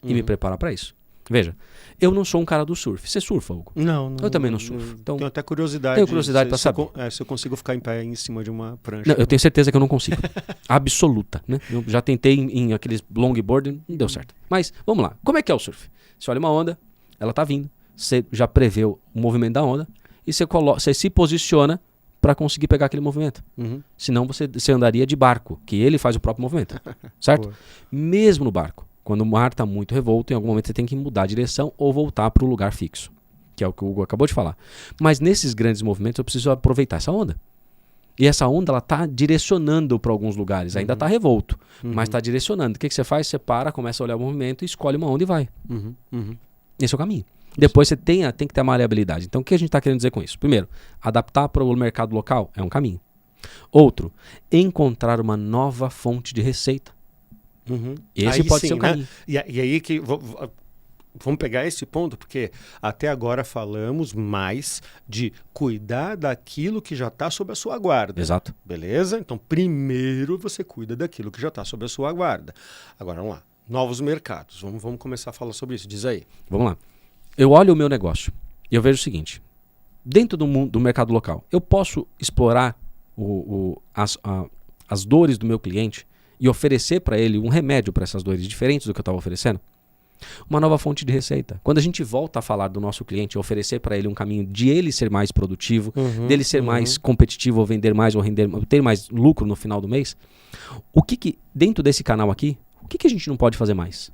[SPEAKER 2] E me preparar para isso. Veja, eu não sou um cara do surf. Você surfa, Hugo?
[SPEAKER 1] Não.
[SPEAKER 2] Eu também não surfo. Então,
[SPEAKER 1] tenho até curiosidade.
[SPEAKER 2] tenho curiosidade para saber.
[SPEAKER 1] Se eu consigo ficar em pé em cima de uma prancha.
[SPEAKER 2] Não, eu tenho certeza que eu não consigo. Absoluta. Né? Eu já tentei em aqueles longboard, não deu certo. Mas, vamos lá. Como é que é o surf? Você olha uma onda, ela tá vindo. Você já preveu o movimento da onda e você se posiciona para conseguir pegar aquele movimento. Senão você andaria de barco, que ele faz o próprio movimento. Certo? Mesmo no barco. Quando o mar está muito revolto, em algum momento você tem que mudar a direção ou voltar para o lugar fixo, que é o que o Hugo acabou de falar. Mas nesses grandes movimentos eu preciso aproveitar essa onda. E essa onda ela está direcionando para alguns lugares. Ainda está revolto, mas está direcionando. O que você faz? Você para, começa a olhar o movimento, escolhe uma onda e vai. Esse é o caminho. Depois você tem que ter a maleabilidade. Então o que a gente está querendo dizer com isso? Primeiro, adaptar para o mercado local é um caminho. Outro, encontrar uma nova fonte de receita. Esse
[SPEAKER 1] aí
[SPEAKER 2] pode
[SPEAKER 1] sim,
[SPEAKER 2] ser um caminho.
[SPEAKER 1] E aí que vamos pegar esse ponto, porque até agora falamos mais de cuidar daquilo que já está sob a sua guarda.
[SPEAKER 2] Exato.
[SPEAKER 1] Beleza? Então, primeiro você cuida daquilo que já está sob a sua guarda. Agora, vamos lá. Novos mercados. Vamos começar a falar sobre isso. Diz aí.
[SPEAKER 2] Vamos lá. Eu olho o meu negócio e eu vejo o seguinte. Dentro do mercado local, eu posso explorar as dores do meu cliente e oferecer para ele um remédio para essas dores diferentes do que eu estava oferecendo? Uma nova fonte de receita. Quando a gente volta a falar do nosso cliente, oferecer para ele um caminho de ele ser mais produtivo, dele ser mais competitivo, ou vender mais, ou ter mais lucro no final do mês, dentro desse canal aqui, o que a gente não pode fazer mais?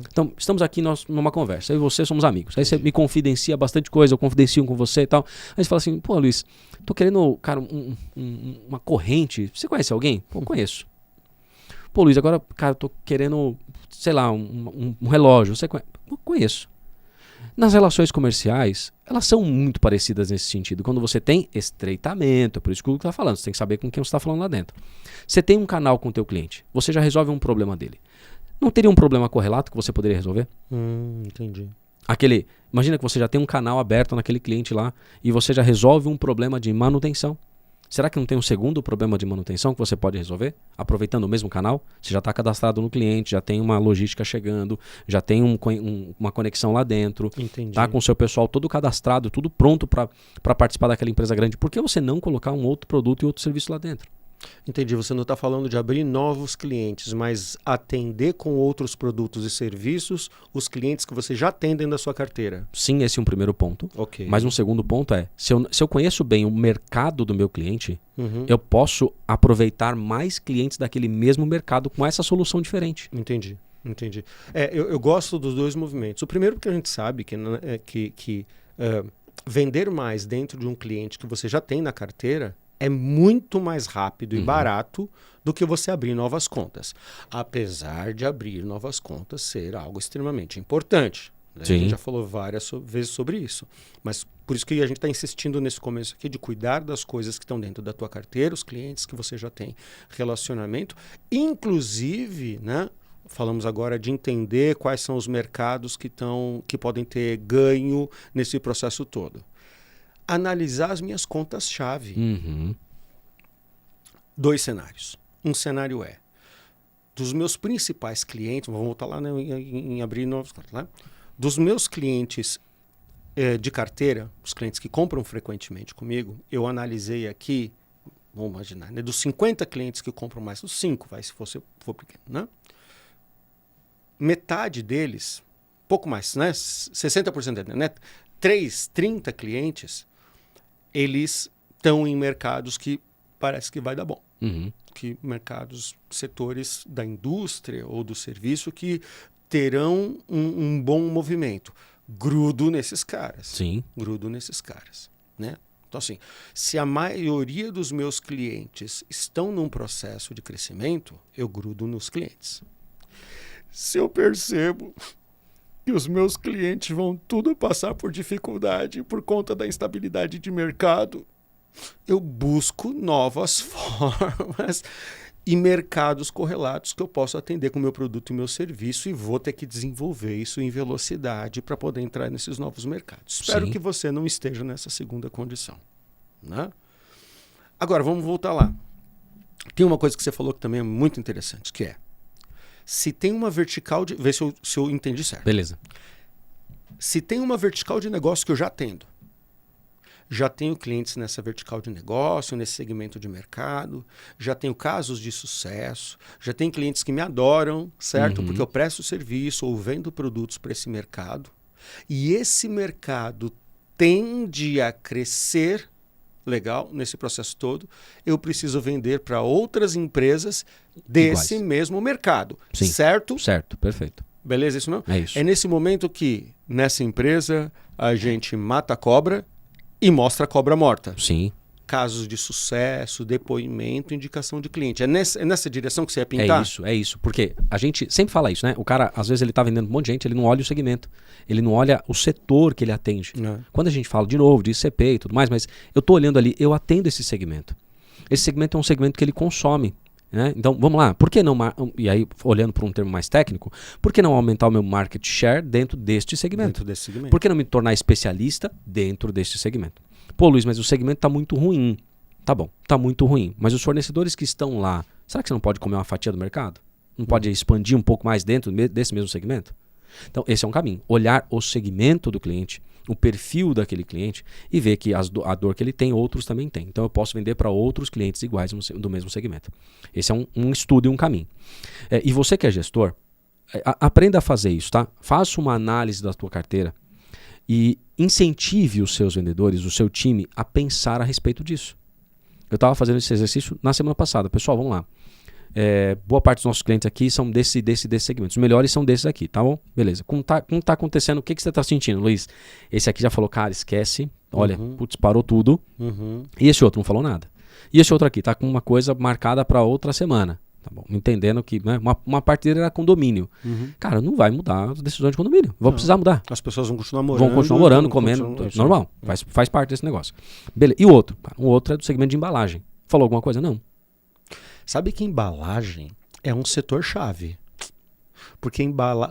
[SPEAKER 2] Então, estamos aqui numa conversa, eu e você somos amigos. Aí você me confidencia bastante coisa, eu confidencio com você e tal. Aí você fala assim, pô, Luiz, tô querendo, cara, uma corrente. Você conhece alguém? Pô, conheço. Pô, Luiz, agora, cara, eu tô querendo, sei lá, um relógio. Você conhece? Pô, conheço. Nas relações comerciais, elas são muito parecidas nesse sentido. Quando você tem estreitamento, é por isso que o Hugo está falando, você tem que saber com quem você está falando lá dentro. Você tem um canal com o teu cliente, você já resolve um problema dele. Não teria um problema correlato que você poderia resolver?
[SPEAKER 1] Entendi.
[SPEAKER 2] Imagina que você já tem um canal aberto naquele cliente lá e você já resolve um problema de manutenção. Será que não tem um segundo problema de manutenção que você pode resolver? Aproveitando o mesmo canal? Você já está cadastrado no cliente, já tem uma logística chegando, já tem uma conexão lá dentro.
[SPEAKER 1] Entendi.
[SPEAKER 2] Tá com o seu pessoal todo cadastrado, tudo pronto para participar daquela empresa grande. Por que você não colocar um outro produto e outro serviço lá dentro?
[SPEAKER 1] Entendi. Você não está falando de abrir novos clientes, mas atender com outros produtos e serviços os clientes que você já tem dentro da sua carteira.
[SPEAKER 2] Sim, esse é um primeiro ponto.
[SPEAKER 1] Ok.
[SPEAKER 2] Mas um segundo ponto é, se eu conheço bem o mercado do meu cliente, eu posso aproveitar mais clientes daquele mesmo mercado com essa solução diferente.
[SPEAKER 1] Entendi. Eu gosto dos dois movimentos. O primeiro porque a gente sabe que vender mais dentro de um cliente que você já tem na carteira é muito mais rápido e barato do que você abrir novas contas. Apesar de abrir novas contas ser algo extremamente importante. Né? A gente já falou várias vezes sobre isso. Mas por isso que a gente está insistindo nesse começo aqui de cuidar das coisas que estão dentro da tua carteira, os clientes que você já tem relacionamento. Inclusive, né, falamos agora de entender quais são os mercados que podem ter ganho nesse processo todo. Analisar as minhas contas-chave. Dois cenários. Um cenário é, dos meus principais clientes, vamos voltar lá, né, em abrir novos, né? Dos meus clientes de carteira, os clientes que compram frequentemente comigo, eu analisei aqui, vamos imaginar, né, dos 50 clientes que compram mais, dos 5, se for pequeno, né? Metade deles, pouco mais, né, 60% deles, né, 30 clientes, eles estão em mercados que parece que vai dar bom. Que mercados, setores da indústria ou do serviço que terão um bom movimento. Grudo nesses caras.
[SPEAKER 2] Sim.
[SPEAKER 1] Grudo nesses caras. Né? Então, assim, se a maioria dos meus clientes estão num processo de crescimento, eu grudo nos clientes. Se eu percebo que os meus clientes vão tudo passar por dificuldade por conta da instabilidade de mercado, eu busco novas formas e mercados correlatos que eu posso atender com o meu produto e meu serviço, e vou ter que desenvolver isso em velocidade para poder entrar nesses novos mercados. Espero que você não esteja nessa segunda condição, né? Agora, vamos voltar lá. Tem uma coisa que você falou que também é muito interessante, que é, se tem uma vertical de... Vê se eu entendi certo.
[SPEAKER 2] Beleza.
[SPEAKER 1] Se tem uma vertical de negócio que eu já atendo, já tenho clientes nessa vertical de negócio, nesse segmento de mercado, já tenho casos de sucesso, já tenho clientes que me adoram, certo? Porque eu presto serviço ou vendo produtos para esse mercado. E esse mercado tende a crescer, legal, nesse processo todo. Eu preciso vender para outras empresas desse mesmo mercado,
[SPEAKER 2] Sim.
[SPEAKER 1] certo?
[SPEAKER 2] Certo, perfeito.
[SPEAKER 1] Beleza, isso não?
[SPEAKER 2] É isso.
[SPEAKER 1] É nesse momento que, nessa empresa, a gente mata a cobra e mostra a cobra morta.
[SPEAKER 2] Sim.
[SPEAKER 1] Casos de sucesso, depoimento, indicação de cliente. É nessa direção que você ia pintar?
[SPEAKER 2] É isso. Porque a gente sempre fala isso, né? O cara, às vezes, ele tá vendendo um monte de gente, ele não olha o segmento. Ele não olha o setor que ele atende. Quando a gente fala, de novo, de ICP e tudo mais, mas eu tô olhando ali, eu atendo esse segmento. Esse segmento é um segmento que ele consome. Né? Então, vamos lá. Por que não, e aí, olhando para um termo mais técnico, por que não aumentar o meu market share dentro deste segmento? Por que não me tornar especialista dentro deste segmento? Pô, Luiz, mas o segmento está muito ruim. Tá bom, está muito ruim. Mas os fornecedores que estão lá, será que você não pode comer uma fatia do mercado? Não pode expandir um pouco mais dentro desse mesmo segmento? Então, esse é um caminho. Olhar o segmento do cliente, o perfil daquele cliente e ver que a dor que ele tem, outros também têm. Então, eu posso vender para outros clientes iguais do mesmo segmento. Esse é um estudo e um caminho. E você que é gestor, aprenda a fazer isso, tá? Faça uma análise da tua carteira e incentive os seus vendedores, o seu time, a pensar a respeito disso. Eu estava fazendo esse exercício na semana passada. Pessoal, vamos lá. Boa parte dos nossos clientes aqui são desse segmento. Os melhores são desses aqui, tá bom? Beleza. Como tá acontecendo? O que você tá sentindo, Luiz? Esse aqui já falou, cara, esquece. Olha, putz, parou tudo. E esse outro não falou nada. E esse outro aqui tá com uma coisa marcada para outra semana. Tá bom? Entendendo que, né, uma parte dele era condomínio. Cara, não vai mudar as decisões de condomínio. Vão precisar mudar.
[SPEAKER 1] As pessoas vão continuar morando.
[SPEAKER 2] Comendo. Normal. Faz parte desse negócio. Beleza. E o outro? Cara, o outro é do segmento de embalagem. Falou alguma coisa? Não.
[SPEAKER 1] Sabe que embalagem é um setor-chave. Porque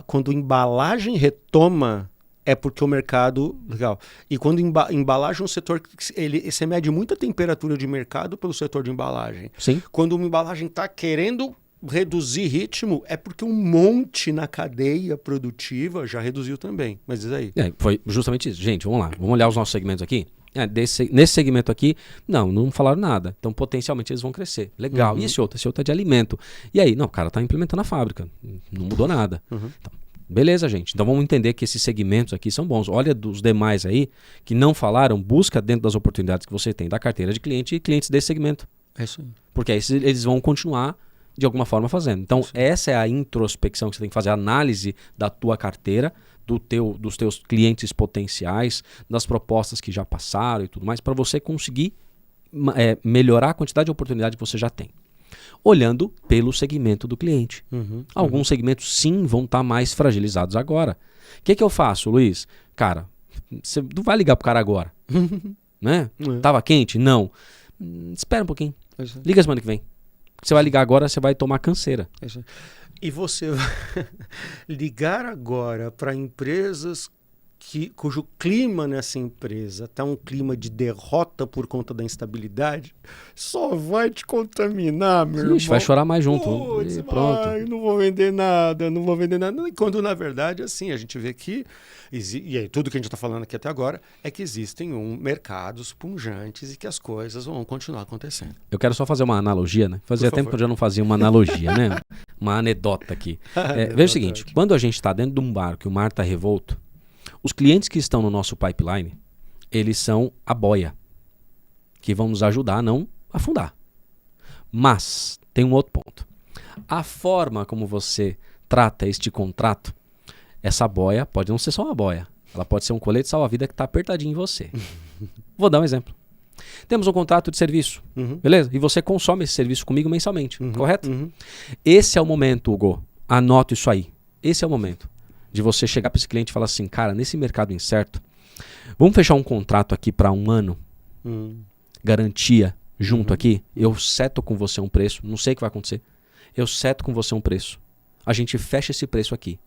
[SPEAKER 1] quando embalagem retoma, é porque o mercado... Legal. E quando embalagem é um setor... Você mede muita temperatura de mercado pelo setor de embalagem.
[SPEAKER 2] Sim.
[SPEAKER 1] Quando uma embalagem está querendo reduzir ritmo, é porque um monte na cadeia produtiva já reduziu também. Mas diz aí.
[SPEAKER 2] Foi justamente isso. Gente, vamos lá. Vamos olhar os nossos segmentos aqui. Nesse segmento aqui, não falaram nada. Então, potencialmente, eles vão crescer. Legal. E esse outro? Esse outro é de alimento. E aí? Não, o cara está implementando a fábrica. Não mudou nada. Então, beleza, gente. Então, vamos entender que esses segmentos aqui são bons. Olha dos demais aí que não falaram, busca dentro das oportunidades que você tem da carteira de cliente e clientes desse segmento.
[SPEAKER 1] É isso aí.
[SPEAKER 2] Porque aí eles vão continuar de alguma forma fazendo. Então, essa é a introspecção que você tem que fazer, a análise da tua carteira, dos teus clientes potenciais, das propostas que já passaram e tudo mais, para você conseguir melhorar a quantidade de oportunidade que você já tem. Olhando pelo segmento do cliente. Alguns segmentos, sim, vão estar mais fragilizados agora. O que eu faço, Luiz? Cara, você não vai ligar pro cara agora. Né? Tava quente? Não. Espera um pouquinho. Liga semana que vem. Você vai ligar agora, você vai tomar canseira.
[SPEAKER 1] E você vai ligar agora para empresas cujo clima nessa empresa está um clima de derrota por conta da instabilidade, só vai te contaminar, meu irmão.
[SPEAKER 2] Vai chorar mais junto.
[SPEAKER 1] Putz, pronto. Não vou vender nada. E quando, na verdade, assim, a gente vê que... E aí, tudo que a gente está falando aqui até agora é que existem mercados punjantes e que as coisas vão continuar acontecendo.
[SPEAKER 2] Eu quero só fazer uma analogia, né? Fazia tempo que eu já não fazia uma analogia, né? Uma anedota aqui. Veja o seguinte, quando a gente está dentro de um barco e o mar está revolto, os clientes que estão no nosso pipeline, eles são a boia, que vão nos ajudar a não afundar. Mas tem um outro ponto. A forma como você trata este contrato, essa boia pode não ser só uma boia. Ela pode ser um colete salva-vida que está apertadinho em você. Vou dar um exemplo. Temos um contrato de serviço, beleza? E você consome esse serviço comigo mensalmente, correto? Esse é o momento, Hugo. Anota isso aí. Esse é o momento de você chegar para esse cliente e falar assim, cara, nesse mercado incerto, vamos fechar um contrato aqui para 1 ano, garantia junto aqui, eu seto com você um preço, não sei o que vai acontecer, eu seto com você um preço, a gente fecha esse preço aqui,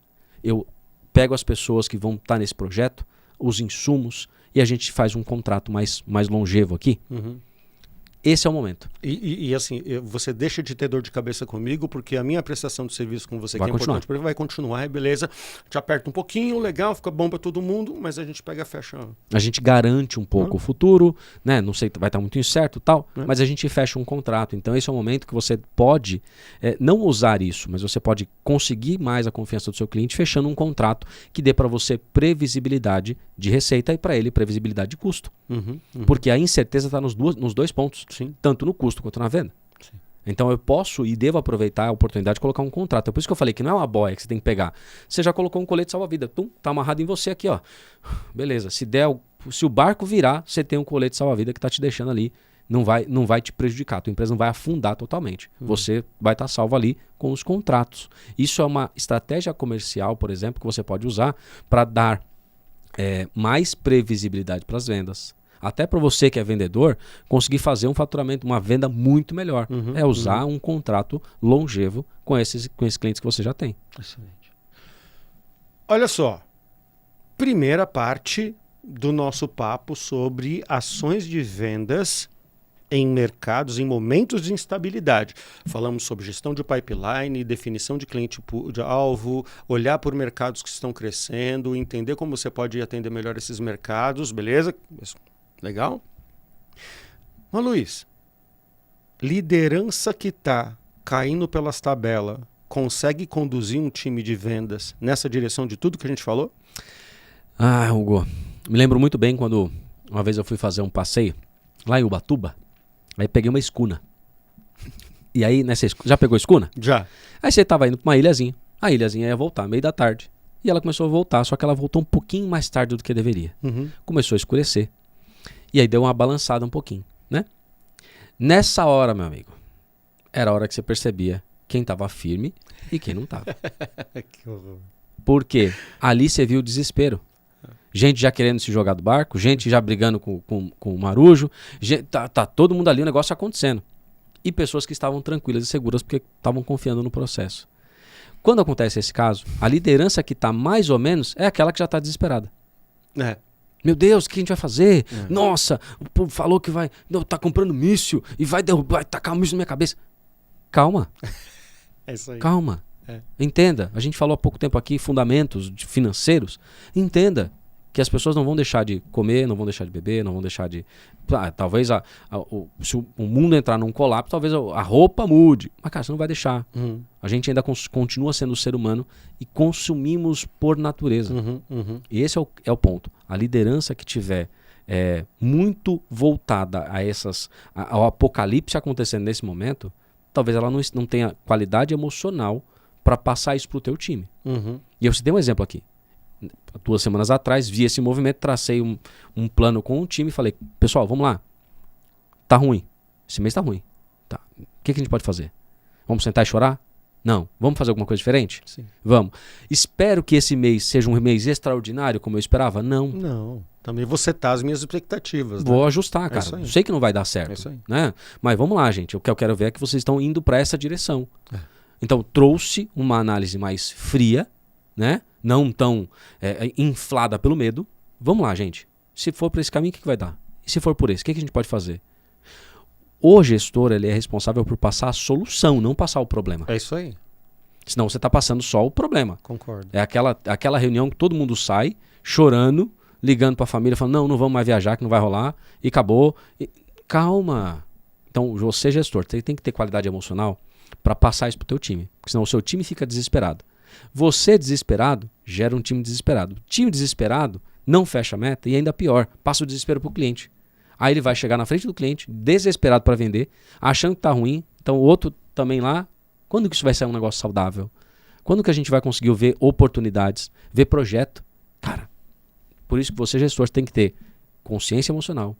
[SPEAKER 2] eu pego as pessoas que vão estar nesse projeto, os insumos, e a gente faz um contrato mais longevo aqui. Esse é o momento.
[SPEAKER 1] E assim, você deixa de ter dor de cabeça comigo, porque a minha prestação de serviço com você,
[SPEAKER 2] Vai
[SPEAKER 1] que é
[SPEAKER 2] continuar.
[SPEAKER 1] importante para mim, vai continuar, beleza? Te aperta um pouquinho, legal, fica bom para todo mundo, mas a gente pega e fecha.
[SPEAKER 2] A gente garante um pouco o futuro, né? Não sei, vai estar muito incerto e tal, mas a gente fecha um contrato. Então esse é o momento que você pode não usar isso, mas você pode conseguir mais a confiança do seu cliente fechando um contrato que dê para você previsibilidade de receita e para ele previsibilidade de custo. Porque a incerteza está nos dois pontos.
[SPEAKER 1] Sim.
[SPEAKER 2] Tanto no custo quanto na venda.
[SPEAKER 1] Sim.
[SPEAKER 2] Então eu posso e devo aproveitar a oportunidade de colocar um contrato. É por isso que eu falei que não é uma boia que você tem que pegar. Você já colocou um colete salva-vida. Tá amarrado em você aqui, ó. Beleza. Se o barco virar, você tem um colete salva-vida que está te deixando ali. Não vai te prejudicar. A tua empresa não vai afundar totalmente. Você vai estar salvo ali com os contratos. Isso é uma estratégia comercial, por exemplo, que você pode usar para dar mais previsibilidade para as vendas. Até para você que é vendedor, conseguir fazer um faturamento, uma venda muito melhor. É usar um contrato longevo com esses clientes que você já tem.
[SPEAKER 1] Excelente. Olha só, primeira parte do nosso papo sobre ações de vendas em mercados, em momentos de instabilidade. Falamos sobre gestão de pipeline, definição de cliente de alvo, olhar por mercados que estão crescendo, entender como você pode atender melhor esses mercados, beleza? Legal? Mas, Luiz, liderança que está caindo pelas tabelas consegue conduzir um time de vendas nessa direção de tudo que a gente falou?
[SPEAKER 2] Ah, Hugo, me lembro muito bem quando uma vez eu fui fazer um passeio lá em Ubatuba, aí peguei uma escuna. E aí, já pegou escuna?
[SPEAKER 1] Já.
[SPEAKER 2] Aí você estava indo para uma ilhazinha, a ilhazinha ia voltar meio da tarde. E ela começou a voltar, só que ela voltou um pouquinho mais tarde do que deveria. Começou a escurecer. E aí deu uma balançada um pouquinho, né? Nessa hora, meu amigo, era a hora que você percebia quem estava firme e quem não estava.
[SPEAKER 1] Que horror.
[SPEAKER 2] Porque ali você viu o desespero. Gente já querendo se jogar do barco, gente já brigando com o marujo, tá todo mundo ali, o negócio acontecendo. E pessoas que estavam tranquilas e seguras porque estavam confiando no processo. Quando acontece esse caso, a liderança que está mais ou menos é aquela que já está desesperada. Meu Deus, o que a gente vai fazer? Nossa, o povo falou que tá comprando míssil e vai tacar um míssil na minha cabeça. Calma.
[SPEAKER 1] É isso aí.
[SPEAKER 2] Calma. Entenda. A gente falou há pouco tempo aqui fundamentos financeiros. Entenda que as pessoas não vão deixar de comer, não vão deixar de beber, não vão deixar de... talvez se o mundo entrar num colapso, talvez a roupa mude. Mas, cara, você não vai deixar. A gente ainda continua sendo ser humano e consumimos por natureza. E esse é o ponto. A liderança que tiver muito voltada ao apocalipse acontecendo nesse momento, talvez ela não tenha qualidade emocional para passar isso para o teu time. E eu citei um exemplo aqui. 2 semanas atrás, vi esse movimento, tracei um plano com um time e falei, pessoal, vamos lá. Tá ruim. Esse mês tá ruim. Tá. O que a gente pode fazer? Vamos sentar e chorar? Não. Vamos fazer alguma coisa diferente?
[SPEAKER 1] Sim.
[SPEAKER 2] Vamos. Espero que esse mês seja um mês extraordinário, como eu esperava? Não.
[SPEAKER 1] Não. Também vou setar as minhas expectativas.
[SPEAKER 2] Vou ajustar, cara. Sei que não vai dar certo.
[SPEAKER 1] É isso aí.
[SPEAKER 2] Né? Mas vamos lá, gente. O que eu quero ver é que vocês estão indo para essa direção. Então, trouxe uma análise mais fria, né? Não tão inflada pelo medo. Vamos lá, gente. Se for para esse caminho, o que vai dar? E se for por esse, o que a gente pode fazer? O gestor ele é responsável por passar a solução, não passar o problema.
[SPEAKER 1] É isso aí.
[SPEAKER 2] Senão você está passando só o problema.
[SPEAKER 1] Concordo.
[SPEAKER 2] É aquela reunião que todo mundo sai chorando, ligando para a família, falando, não vamos mais viajar, que não vai rolar, e acabou. Calma. Então, você, gestor, tem que ter qualidade emocional para passar isso para o teu time. Porque senão o seu time fica desesperado. Você desesperado gera um time desesperado. Time desesperado não fecha a meta e ainda pior, passa o desespero para o cliente. Aí ele vai chegar na frente do cliente, desesperado para vender, achando que está ruim. Então o outro também lá. Quando que isso vai ser um negócio saudável? Quando que a gente vai conseguir ver oportunidades, ver projeto? Cara, por isso que você, gestor, tem que ter consciência emocional,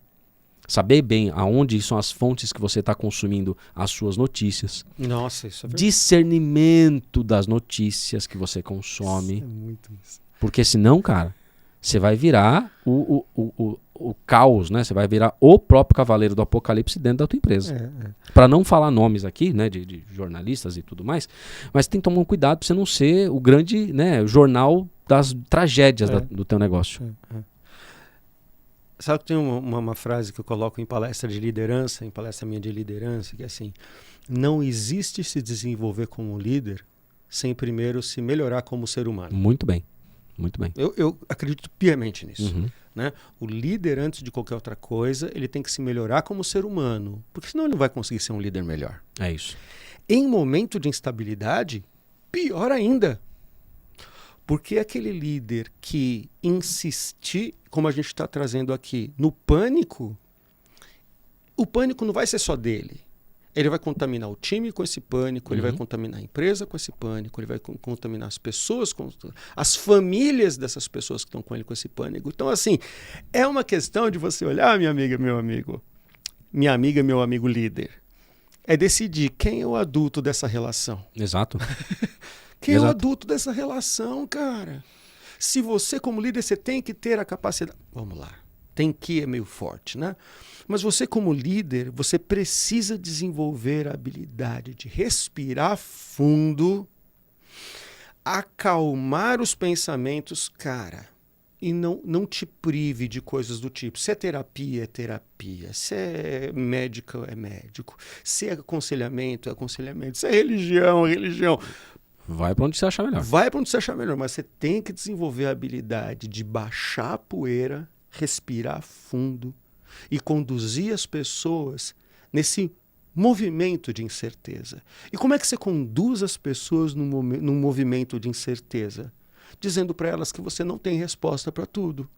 [SPEAKER 2] Saber bem aonde são as fontes que você está consumindo as suas notícias.
[SPEAKER 1] Nossa, isso é verdade.
[SPEAKER 2] Discernimento das notícias que você consome.
[SPEAKER 1] Isso é muito isso.
[SPEAKER 2] Porque senão, cara, você vai virar o caos, né? Você vai virar o próprio cavaleiro do apocalipse dentro da tua empresa. Para não falar nomes aqui, né, de jornalistas e tudo mais, mas tem que tomar um cuidado para você não ser o grande, né, jornal das tragédias do teu negócio.
[SPEAKER 1] Sabe que tem uma frase que eu coloco em palestra de liderança, em palestra minha de liderança, que é assim: não existe se desenvolver como líder sem primeiro se melhorar como ser humano.
[SPEAKER 2] Muito bem, muito bem.
[SPEAKER 1] Eu acredito piamente nisso.
[SPEAKER 2] Uhum.
[SPEAKER 1] Né? O líder, antes de qualquer outra coisa, ele tem que se melhorar como ser humano, porque senão ele não vai conseguir ser um líder melhor.
[SPEAKER 2] É isso.
[SPEAKER 1] Em momento de instabilidade, pior ainda. Porque aquele líder que insistir, como a gente está trazendo aqui, no pânico, o pânico não vai ser só dele. Ele vai contaminar o time com esse pânico, ele vai contaminar a empresa com esse pânico, ele vai contaminar as pessoas, as famílias dessas pessoas que estão com ele com esse pânico. Então, assim, é uma questão de você olhar, minha amiga, meu amigo líder, é decidir quem é o adulto dessa relação.
[SPEAKER 2] Exato.
[SPEAKER 1] Quem é o adulto dessa relação, cara? Se você, como líder, você tem que ter a capacidade... Vamos lá. Tem que é meio forte, né? Mas você, como líder, você precisa desenvolver a habilidade de respirar fundo, acalmar os pensamentos, cara, e não te prive de coisas do tipo: se é terapia, se é médico, é médico, se é aconselhamento, se é religião, é religião.
[SPEAKER 2] Vai para onde você achar melhor.
[SPEAKER 1] Vai para onde você achar melhor, mas você tem que desenvolver a habilidade de baixar a poeira, respirar fundo e conduzir as pessoas nesse movimento de incerteza. E como é que você conduz as pessoas num movimento de incerteza? Dizendo para elas que você não tem resposta para tudo.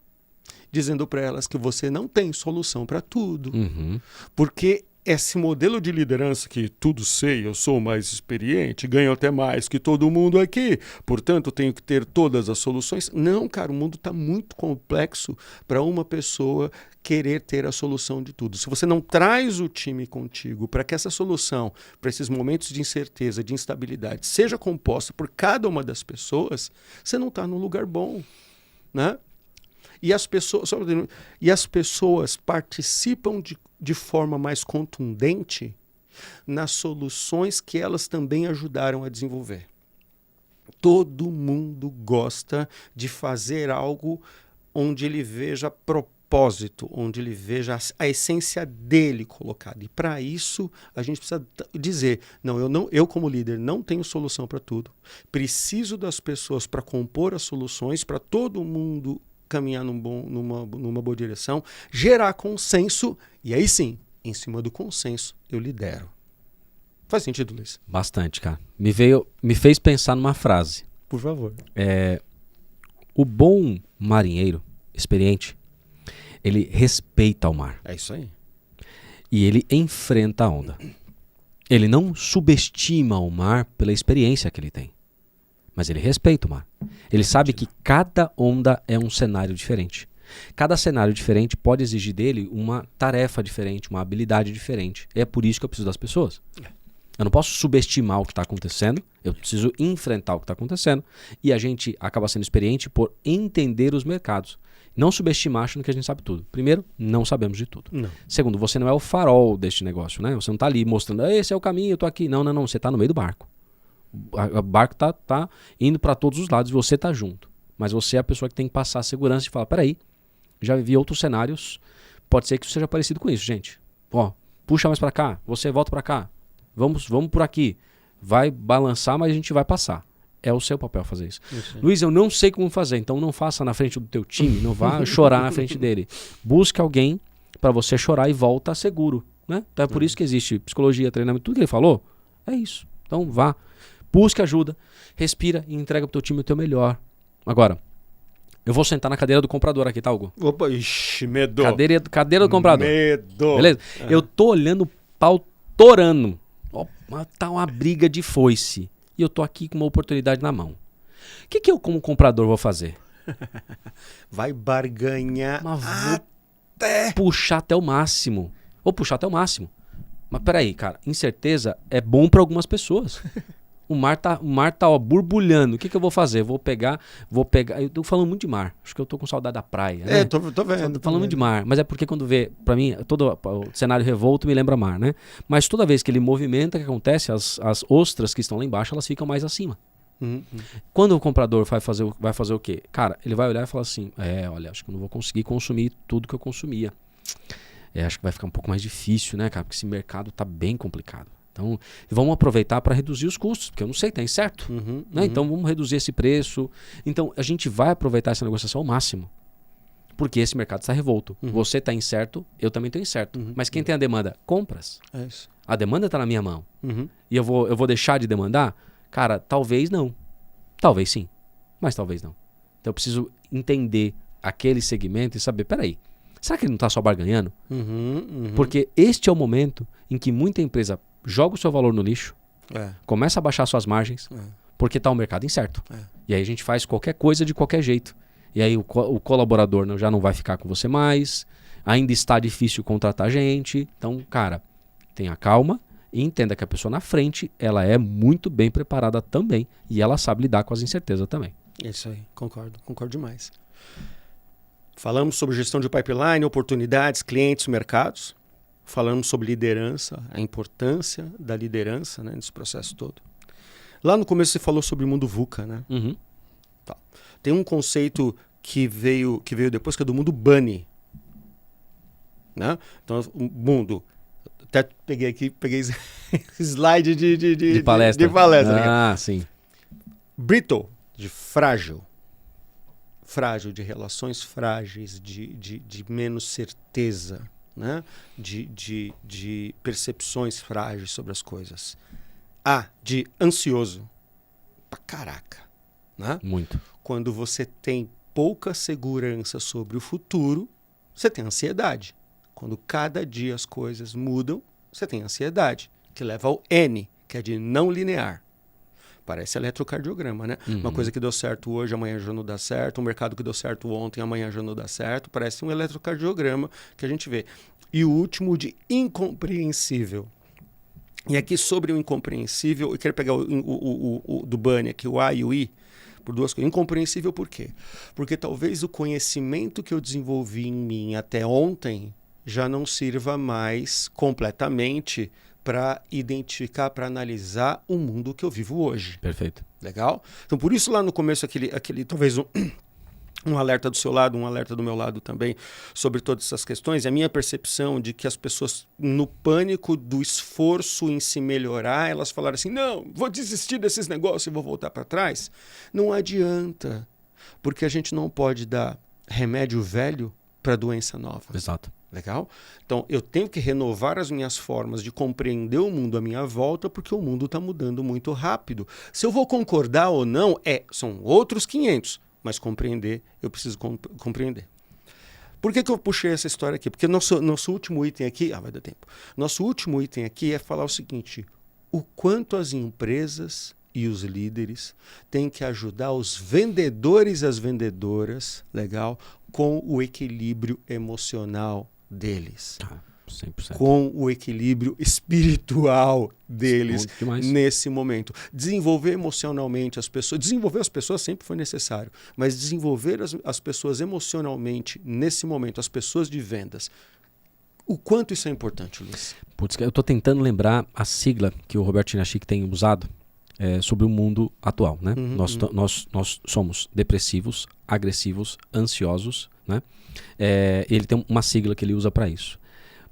[SPEAKER 1] Dizendo para elas que você não tem solução para tudo.
[SPEAKER 2] Uhum.
[SPEAKER 1] Porque esse modelo de liderança que tudo sei, eu sou mais experiente, ganho até mais que todo mundo aqui, portanto tenho que ter todas as soluções. Não, cara, o mundo está muito complexo para uma pessoa querer ter a solução de tudo. Se você não traz o time contigo para que essa solução, para esses momentos de incerteza, de instabilidade, seja composta por cada uma das pessoas, você não está num lugar bom, né? E as pessoas participam de forma mais contundente nas soluções que elas também ajudaram a desenvolver. Todo mundo gosta de fazer algo onde ele veja propósito, onde ele veja a essência dele colocada. E para isso a gente precisa dizer: eu como líder não tenho solução para tudo. Preciso das pessoas para compor as soluções, para todo mundo caminhar numa boa direção, gerar consenso, e aí sim, em cima do consenso, eu lidero. Faz sentido, Luiz?
[SPEAKER 2] Bastante, cara. Me fez pensar numa frase.
[SPEAKER 1] Por favor.
[SPEAKER 2] O bom marinheiro, experiente, ele respeita o mar.
[SPEAKER 1] É isso aí.
[SPEAKER 2] E ele enfrenta a onda. Ele não subestima o mar pela experiência que ele tem. Mas ele respeita o mar. Ele sabe que cada onda é um cenário diferente. Cada cenário diferente pode exigir dele uma tarefa diferente, uma habilidade diferente. É por isso que eu preciso das pessoas. Eu não posso subestimar o que está acontecendo, eu preciso enfrentar o que está acontecendo, e a gente acaba sendo experiente por entender os mercados. Não subestimar achando que a gente sabe tudo. Primeiro, não sabemos de tudo.
[SPEAKER 1] Não.
[SPEAKER 2] Segundo, você não é o farol deste negócio, né? Você não está ali mostrando: esse é o caminho, eu estou aqui. Não, você está no meio do barco. O barco tá indo para todos os lados e você tá junto. Mas você é a pessoa que tem que passar a segurança e falar: peraí, já vivi outros cenários, pode ser que isso seja parecido com isso, gente. Ó, puxa mais para cá, você volta para cá, vamos por aqui. Vai balançar, mas a gente vai passar. É o seu papel fazer isso. Luiz, eu não sei como fazer, então não faça na frente do teu time, não vá chorar na frente dele. Busque alguém para você chorar e volta seguro, né? Então é por isso que existe psicologia, treinamento, tudo que ele falou, é isso. Então vá. Busque ajuda, respira e entrega pro teu time o teu melhor. Agora, eu vou sentar na cadeira do comprador aqui, tá, Hugo?
[SPEAKER 1] Opa, ixi, medo.
[SPEAKER 2] Cadeira do comprador.
[SPEAKER 1] Medo.
[SPEAKER 2] Beleza? Eu tô olhando o pau torando. Ó, tá uma briga de foice. E eu tô aqui com uma oportunidade na mão. O que eu, como comprador, vou fazer?
[SPEAKER 1] Vai barganhar
[SPEAKER 2] puxar até o máximo. Ou puxar até o máximo. Mas peraí, cara, incerteza é bom para algumas pessoas. O mar tá ó, borbulhando. O que eu vou fazer? Vou pegar. Eu tô falando muito de mar. Acho que eu tô com saudade da praia. Né?
[SPEAKER 1] Tô vendo.
[SPEAKER 2] Tô falando muito de mar. Mas é porque quando vê, pra mim, todo o cenário revolto me lembra mar, né? Mas toda vez que ele movimenta, o que acontece? As ostras que estão lá embaixo, elas ficam mais acima. Quando o comprador vai fazer o quê? Cara, ele vai olhar e falar assim: olha, acho que eu não vou conseguir consumir tudo que eu consumia. Acho que vai ficar um pouco mais difícil, né, cara? Porque esse mercado tá bem complicado. Então, vamos aproveitar para reduzir os custos, porque eu não sei, tá incerto. Né? Então, vamos reduzir esse preço. Então, a gente vai aproveitar essa negociação ao máximo. Porque esse mercado está revolto. Você está incerto, eu também estou incerto. Mas quem tem a demanda? Compras.
[SPEAKER 1] É isso.
[SPEAKER 2] A demanda está na minha mão. E eu vou deixar de demandar? Cara, talvez não. Talvez sim. Mas talvez não. Então, eu preciso entender aquele segmento e saber, peraí, será que ele não está só barganhando? Porque este é o momento em que muita empresa joga o seu valor no lixo, começa a baixar suas margens, porque está o mercado incerto. E aí a gente faz qualquer coisa de qualquer jeito. E aí o colaborador já não vai ficar com você mais, ainda está difícil contratar gente. Então, cara, tenha calma e entenda que a pessoa na frente, ela é muito bem preparada também e ela sabe lidar com as incertezas também.
[SPEAKER 1] Isso aí, concordo demais. Falamos sobre gestão de pipeline, oportunidades, clientes, mercados. Falamos sobre liderança, a importância da liderança, né, nesse processo todo. Lá no começo você falou sobre o mundo VUCA, né? Tá. Tem um conceito que veio depois, que é do mundo Bunny. Né? Então, o mundo... Até peguei slide de
[SPEAKER 2] palestra.
[SPEAKER 1] De palestra.
[SPEAKER 2] Sim.
[SPEAKER 1] Brittle, de frágil. Frágil, de relações frágeis, de menos certeza. Né? De percepções frágeis sobre as coisas. De ansioso. Pra caraca. Né?
[SPEAKER 2] Muito.
[SPEAKER 1] Quando você tem pouca segurança sobre o futuro, você tem ansiedade. Quando cada dia as coisas mudam, você tem ansiedade, que leva ao N, que é de não linear. Parece eletrocardiograma, né? Uma coisa que deu certo hoje, amanhã já não dá certo. Um mercado que deu certo ontem, amanhã já não dá certo. Parece um eletrocardiograma que a gente vê. E o último, de incompreensível. E aqui sobre o incompreensível, eu quero pegar o do Bunny aqui, o A e o I, por duas coisas. Incompreensível por quê? Porque talvez o conhecimento que eu desenvolvi em mim até ontem já não sirva mais completamente para identificar, para analisar o mundo que eu vivo hoje.
[SPEAKER 2] Perfeito.
[SPEAKER 1] Legal? Então, por isso lá no começo, aquele talvez um alerta do seu lado, um alerta do meu lado também, sobre todas essas questões. E a minha percepção de que as pessoas, no pânico do esforço em se melhorar, elas falaram assim, não, vou desistir desses negócios e vou voltar para trás. Não adianta, porque a gente não pode dar remédio velho para doença nova.
[SPEAKER 2] Exato.
[SPEAKER 1] Legal? Então, eu tenho que renovar as minhas formas de compreender o mundo à minha volta, porque o mundo está mudando muito rápido. Se eu vou concordar ou não, são outros 500. Mas compreender, eu preciso compreender. Por que eu puxei essa história aqui? Porque nosso último item aqui... vai dar tempo. Nosso último item aqui é falar o seguinte. O quanto as empresas e os líderes têm que ajudar os vendedores e as vendedoras, legal, com o equilíbrio emocional deles.
[SPEAKER 2] 100%.
[SPEAKER 1] Com o equilíbrio espiritual deles nesse momento. Desenvolver emocionalmente as pessoas. Desenvolver as pessoas sempre foi necessário, mas desenvolver as pessoas emocionalmente nesse momento, as pessoas de vendas. O quanto isso é importante, Luiz?
[SPEAKER 2] Putz, eu estou tentando lembrar a sigla que o Roberto Chinachique tem usado sobre o mundo atual. Né? Nós somos depressivos, agressivos, ansiosos. Né? Ele tem uma sigla que ele usa para isso.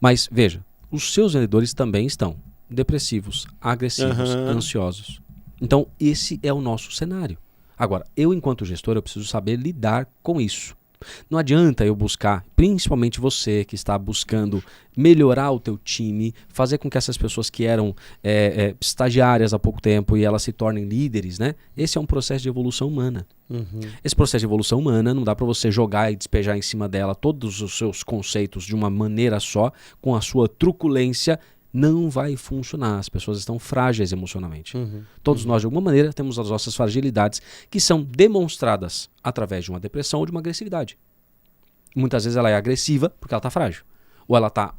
[SPEAKER 2] Mas, veja, os seus vendedores também estão depressivos, agressivos, ansiosos. Então, esse é o nosso cenário. Agora, eu, enquanto gestor, eu preciso saber lidar com isso. Não adianta eu buscar, principalmente você que está buscando melhorar o teu time, fazer com que essas pessoas que eram estagiárias há pouco tempo e elas se tornem líderes, né? Esse é um processo de evolução humana. Esse processo de evolução humana não dá para você jogar e despejar em cima dela todos os seus conceitos de uma maneira só, com a sua truculência. Não vai funcionar. As pessoas estão frágeis emocionalmente. Todos nós, de alguma maneira, temos as nossas fragilidades que são demonstradas através de uma depressão ou de uma agressividade. Muitas vezes ela é agressiva porque ela está frágil. Ou ela está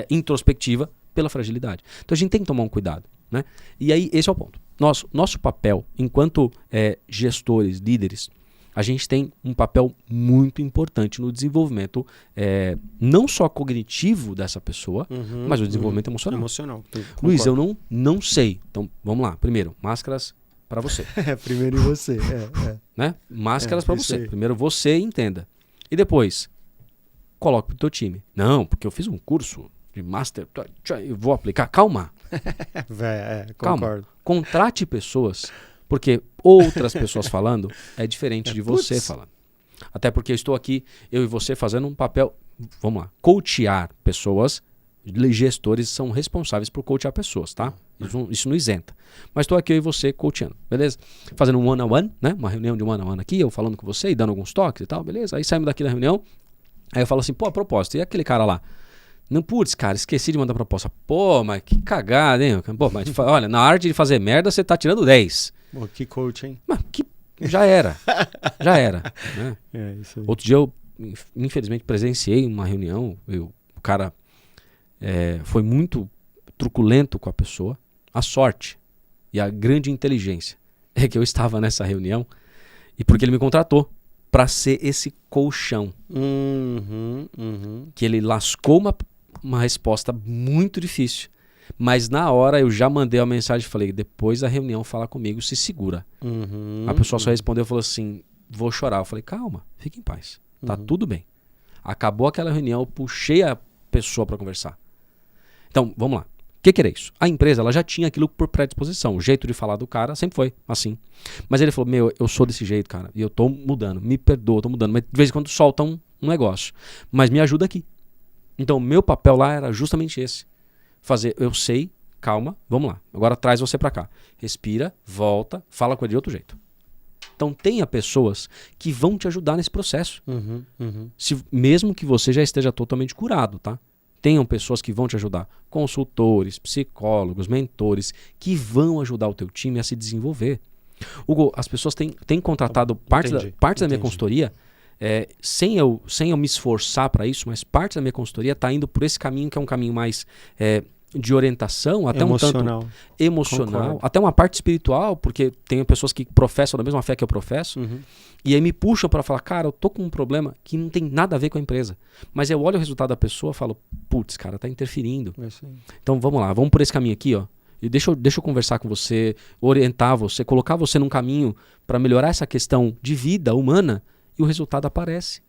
[SPEAKER 2] introspectiva pela fragilidade. Então a gente tem que tomar um cuidado, né? E aí esse é o ponto. Nosso papel enquanto gestores, líderes, a gente tem um papel muito importante no desenvolvimento não só cognitivo dessa pessoa, mas o desenvolvimento emocional. Luiz, eu não sei. Então, vamos lá. Primeiro, máscaras para você.
[SPEAKER 1] Primeiro em você.
[SPEAKER 2] Né? Máscaras para você. Primeiro você entenda. E depois, coloque pro teu time. Não, porque eu fiz um curso de master, eu vou aplicar. Calma.
[SPEAKER 1] Concordo.
[SPEAKER 2] Contrate pessoas, porque outras pessoas falando é diferente de você falando. Até porque eu estou aqui, eu e você, fazendo um papel, vamos lá, coachear pessoas, gestores são responsáveis por coachear pessoas, tá? Isso não isenta. Mas estou aqui eu e você coachando, beleza? Fazendo um one-on-one, né? Uma reunião de one-on-one aqui, eu falando com você e dando alguns toques e tal, beleza? Aí saímos daqui da reunião, aí eu falo assim, pô, a proposta, e aquele cara lá? Não, putz, cara, esqueci de mandar proposta. Pô, mas que cagada, hein? Pô, mas olha, na arte de fazer merda, você tá tirando 10.
[SPEAKER 1] Pô, que coach, hein?
[SPEAKER 2] Mas já era. Já era. Né?
[SPEAKER 1] Isso aí.
[SPEAKER 2] Outro dia eu, infelizmente, presenciei uma reunião. O cara foi muito truculento com a pessoa. A sorte e a grande inteligência é que eu estava nessa reunião e porque ele me contratou para ser esse colchão. Que ele lascou uma resposta muito difícil. Mas na hora eu já mandei a mensagem e falei, depois da reunião fala comigo, se segura. A pessoa só respondeu e falou assim, vou chorar. Eu falei, calma, fique em paz, tá tudo bem. Acabou aquela reunião, eu puxei a pessoa para conversar. Então, vamos lá. O que era isso? A empresa ela já tinha aquilo por predisposição. O jeito de falar do cara sempre foi assim. Mas ele falou, eu sou desse jeito, cara, e eu tô mudando. Me perdoa, tô mudando. Mas de vez em quando solta um negócio. Mas me ajuda aqui. Então, o meu papel lá era justamente esse. Fazer, eu sei, calma, vamos lá. Agora traz você para cá. Respira, volta, fala com ele de outro jeito. Então, tenha pessoas que vão te ajudar nesse processo. Mesmo que você já esteja totalmente curado, tá? Tenham pessoas que vão te ajudar. Consultores, psicólogos, mentores, que vão ajudar o teu time a se desenvolver. Hugo, as pessoas têm contratado parte da minha consultoria, sem eu me esforçar para isso, mas parte da minha consultoria está indo por esse caminho que é um caminho mais de orientação, até
[SPEAKER 1] emocional.
[SPEAKER 2] Um tanto emocional, até uma parte espiritual, porque tem pessoas que professam da mesma fé que eu professo, e aí me puxam para falar, cara, eu tô com um problema que não tem nada a ver com a empresa, mas eu olho o resultado da pessoa e falo, putz, cara, tá interferindo. Então vamos lá, vamos por esse caminho aqui, ó. E deixa eu conversar com você, orientar você, colocar você num caminho para melhorar essa questão de vida humana, e o resultado aparece.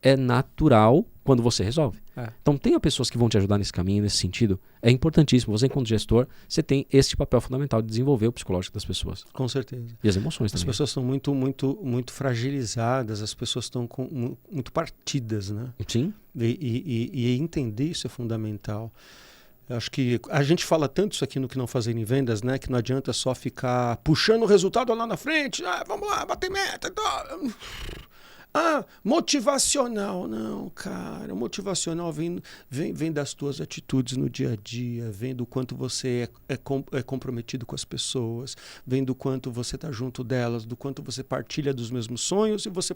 [SPEAKER 2] É natural quando você resolve. Então tenha pessoas que vão te ajudar nesse caminho, nesse sentido. É importantíssimo. Você, enquanto gestor, você tem esse papel fundamental de desenvolver o psicológico das pessoas.
[SPEAKER 1] Com certeza.
[SPEAKER 2] E as emoções também.
[SPEAKER 1] As pessoas estão muito fragilizadas, as pessoas estão muito partidas, né?
[SPEAKER 2] Sim.
[SPEAKER 1] E entender isso é fundamental. Eu acho que a gente fala tanto isso aqui no Que Não Fazer em Vendas, né? Que não adianta só ficar puxando o resultado lá na frente. Vamos lá, bater meta. Motivacional. Não, cara. Motivacional vem das tuas atitudes no dia a dia, vem do quanto você é comprometido com as pessoas, vem do quanto você está junto delas, do quanto você partilha dos mesmos sonhos e você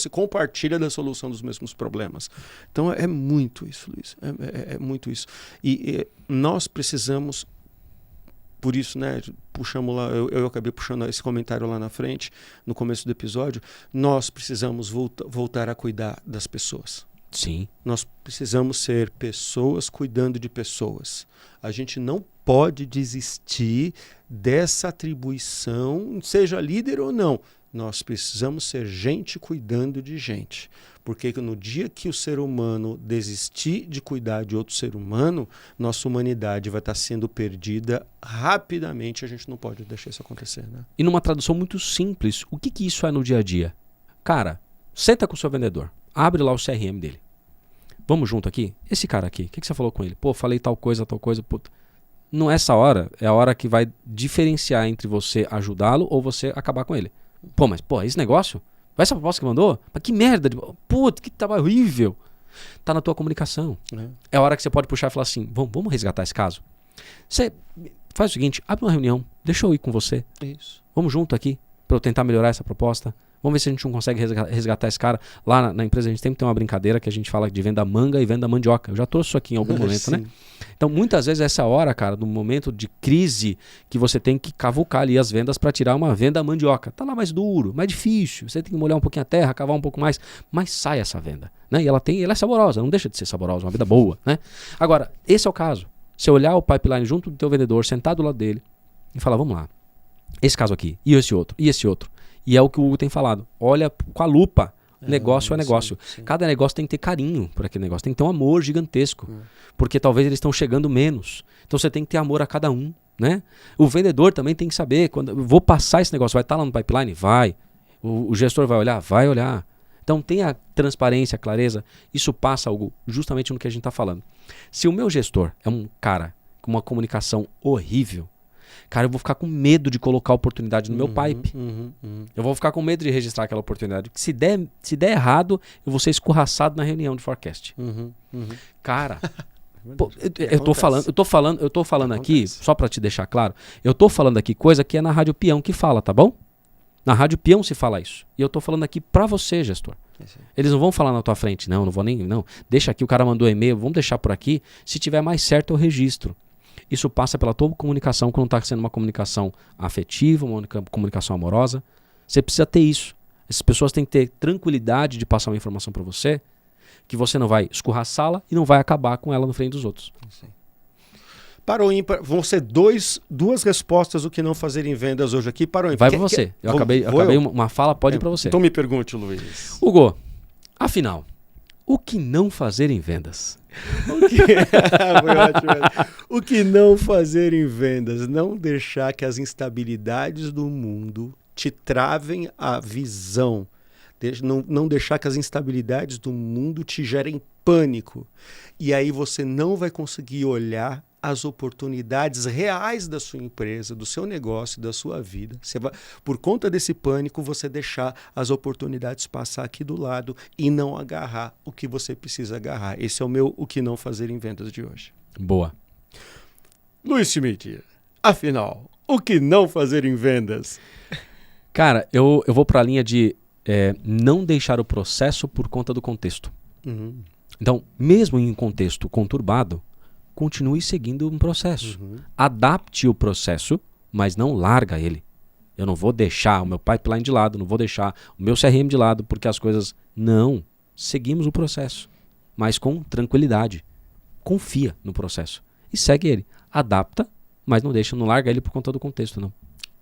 [SPEAKER 1] compartilha da solução dos mesmos problemas. Então é muito isso, Luiz. É muito isso. E nós precisamos. Por isso, né, puxamos lá, eu acabei puxando esse comentário lá na frente, no começo do episódio, nós precisamos voltar a cuidar das pessoas.
[SPEAKER 2] Sim.
[SPEAKER 1] Nós precisamos ser pessoas cuidando de pessoas. A gente não pode desistir dessa atribuição, seja líder ou não. Nós precisamos ser gente cuidando de gente. Porque no dia que o ser humano desistir de cuidar de outro ser humano, nossa humanidade vai estar sendo perdida rapidamente. A gente não pode deixar isso acontecer, né?
[SPEAKER 2] E numa tradução muito simples, o que isso é no dia a dia? Cara, senta com o seu vendedor, abre lá o CRM dele. Vamos junto aqui? Esse cara aqui, o que você falou com ele? Pô, falei tal coisa, puta. Não é essa hora, é a hora que vai diferenciar entre você ajudá-lo ou você acabar com ele. Pô, mas esse negócio? Vai essa proposta que mandou? Mas que merda! Puta, que trabalho horrível! Tá na tua comunicação. É a hora que você pode puxar e falar assim, vamos resgatar esse caso? Você faz o seguinte, abre uma reunião, deixa eu ir com você.
[SPEAKER 1] Isso.
[SPEAKER 2] Vamos junto aqui, para eu tentar melhorar essa proposta. Vamos ver se a gente não consegue resgatar esse cara. Lá na empresa a gente sempre tem uma brincadeira que a gente fala de venda manga e venda mandioca. Eu já trouxe isso aqui em algum momento, né? Então, muitas vezes essa hora, cara, no momento de crise, que você tem que cavucar ali as vendas para tirar uma venda mandioca. Tá lá mais duro, mais difícil. Você tem que molhar um pouquinho a terra, cavar um pouco mais, mas sai essa venda, né? E ela é saborosa, não deixa de ser saborosa, uma vida boa, né? Agora, esse é o caso. Você olhar o pipeline junto do teu vendedor, sentado do lado dele, e falar, vamos lá, esse caso aqui, e esse outro, e esse outro. E é o que o Hugo tem falado. Olha com a lupa. Negócio é negócio. Sim. Cada negócio tem que ter carinho por aquele negócio. Tem que ter um amor gigantesco. Porque talvez eles estão chegando menos. Então você tem que ter amor a cada um, né? O vendedor também tem que saber. Quando eu vou passar esse negócio, vai estar lá no pipeline? Vai. O gestor vai olhar? Vai olhar. Então tem a transparência, a clareza. Isso passa, Hugo, justamente no que a gente está falando. Se o meu gestor é um cara com uma comunicação horrível, cara, eu vou ficar com medo de colocar a oportunidade no meu pipe. Eu vou ficar com medo de registrar aquela oportunidade. Porque se der errado, eu vou ser escorraçado na reunião de forecast. Cara, pô, eu tô falando aqui, só para te deixar claro, eu tô falando aqui coisa que é na Rádio Peão que fala, tá bom? Na Rádio Peão se fala isso. E eu tô falando aqui para você, gestor. Eles não vão falar na tua frente, não vou nem, não. Deixa aqui, o cara mandou e-mail, vamos deixar por aqui. Se tiver mais certo, eu registro. Isso passa pela tua comunicação, quando está sendo uma comunicação afetiva, uma comunicação amorosa. Você precisa ter isso. Essas pessoas têm que ter tranquilidade de passar uma informação para você, que você não vai escorraçá-la e não vai acabar com ela no frente dos outros.
[SPEAKER 1] Para o ímpar, vão ser duas respostas do que não fazer em vendas hoje aqui. Para o ímpar.
[SPEAKER 2] Vai para você. Eu acabei uma fala, pode ir para você.
[SPEAKER 1] Então me pergunte, Luiz.
[SPEAKER 2] Hugo, afinal, o que não fazer em vendas?
[SPEAKER 1] Foi ótimo. O que não fazer em vendas? Não deixar que as instabilidades do mundo te travem a visão. Não deixar que as instabilidades do mundo te gerem pânico. E aí você não vai conseguir olhar as oportunidades reais da sua empresa, do seu negócio, da sua vida. Por conta desse pânico, você deixar as oportunidades passar aqui do lado e não agarrar o que você precisa agarrar. Esse é o que não fazer em vendas de hoje.
[SPEAKER 2] Boa.
[SPEAKER 1] Luiz Schmidt, afinal, o que não fazer em vendas?
[SPEAKER 2] Cara, eu vou para a linha de não deixar o processo por conta do contexto. Então, mesmo em um contexto conturbado, continue seguindo um processo. Adapte o processo, mas não larga ele. Eu não vou deixar o meu pipeline de lado, não vou deixar o meu CRM de lado, porque as coisas... Não. Seguimos o processo, mas com tranquilidade. Confia no processo e segue ele. Adapta, mas não larga ele por conta do contexto, não.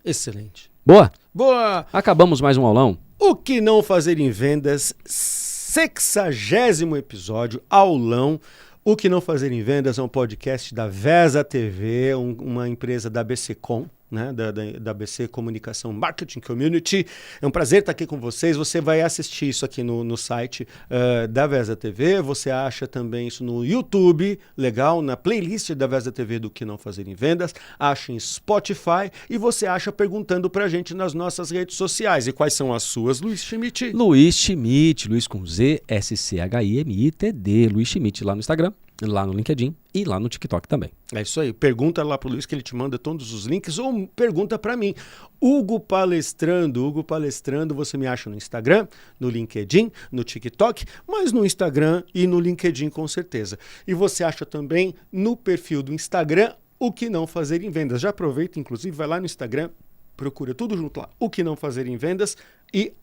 [SPEAKER 1] Excelente.
[SPEAKER 2] Boa?
[SPEAKER 1] Boa!
[SPEAKER 2] Acabamos mais um aulão.
[SPEAKER 1] O que não fazer em vendas, 60º episódio, aulão. O que não fazer em vendas é um podcast da Vesa TV, uma empresa da BC.com, né? da BC Comunicação Marketing Community. É um prazer estar aqui com vocês. Você vai assistir isso aqui no site da Vesa TV. Você acha também isso no YouTube, legal, na playlist da Vesa TV do que não fazer em vendas. Acha em Spotify e você acha perguntando pra gente nas nossas redes sociais. E quais são as suas, Luiz Schmidt?
[SPEAKER 2] Luiz Schmidt, Luiz com Z, SCHIMITD, Luiz Schmidt lá no Instagram, lá no LinkedIn e lá no TikTok também.
[SPEAKER 1] É isso aí. Pergunta lá pro Luiz que ele te manda todos os links ou pergunta para mim. Hugo Palestrando, você me acha no Instagram, no LinkedIn, no TikTok, mas no Instagram e no LinkedIn com certeza. E você acha também no perfil do Instagram O Que Não Fazer em Vendas. Já aproveita, inclusive, vai lá no Instagram, procura tudo junto lá, O Que Não Fazer em Vendas e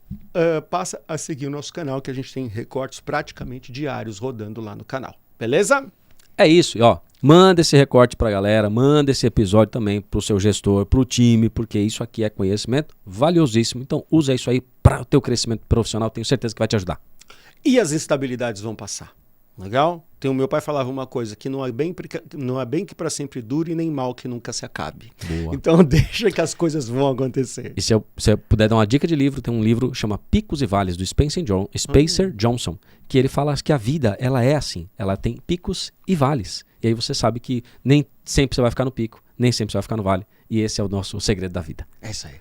[SPEAKER 1] passa a seguir o nosso canal, que a gente tem recortes praticamente diários rodando lá no canal. Beleza?
[SPEAKER 2] É isso, ó. Manda esse recorte pra galera, manda esse episódio também pro seu gestor, pro time, porque isso aqui é conhecimento valiosíssimo. Então usa isso aí para o teu crescimento profissional, tenho certeza que vai te ajudar.
[SPEAKER 1] E as instabilidades vão passar. Legal? O meu pai falava uma coisa, que não é bem que para sempre dure, nem mal que nunca se acabe.
[SPEAKER 2] Boa.
[SPEAKER 1] Então deixa que as coisas vão acontecer.
[SPEAKER 2] E se eu puder dar uma dica de livro, tem um livro chama Picos e Vales, do Spencer Johnson, que ele fala que a vida, ela é assim, ela tem picos e vales. E aí você sabe que nem sempre você vai ficar no pico, nem sempre você vai ficar no vale. E esse é o nosso segredo da vida.
[SPEAKER 1] É isso aí.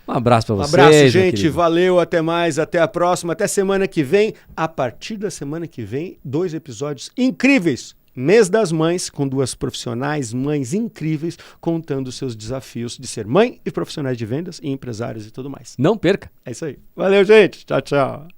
[SPEAKER 2] Um abraço pra vocês.
[SPEAKER 1] Um abraço, gente. Valeu, até mais, até a próxima, até semana que vem. A partir da semana que vem, 2 episódios incríveis Mês das Mães, com 2 profissionais, mães incríveis, contando seus desafios de ser mãe e profissionais de vendas e empresários e tudo mais.
[SPEAKER 2] Não perca!
[SPEAKER 1] É isso aí. Valeu, gente. Tchau, tchau.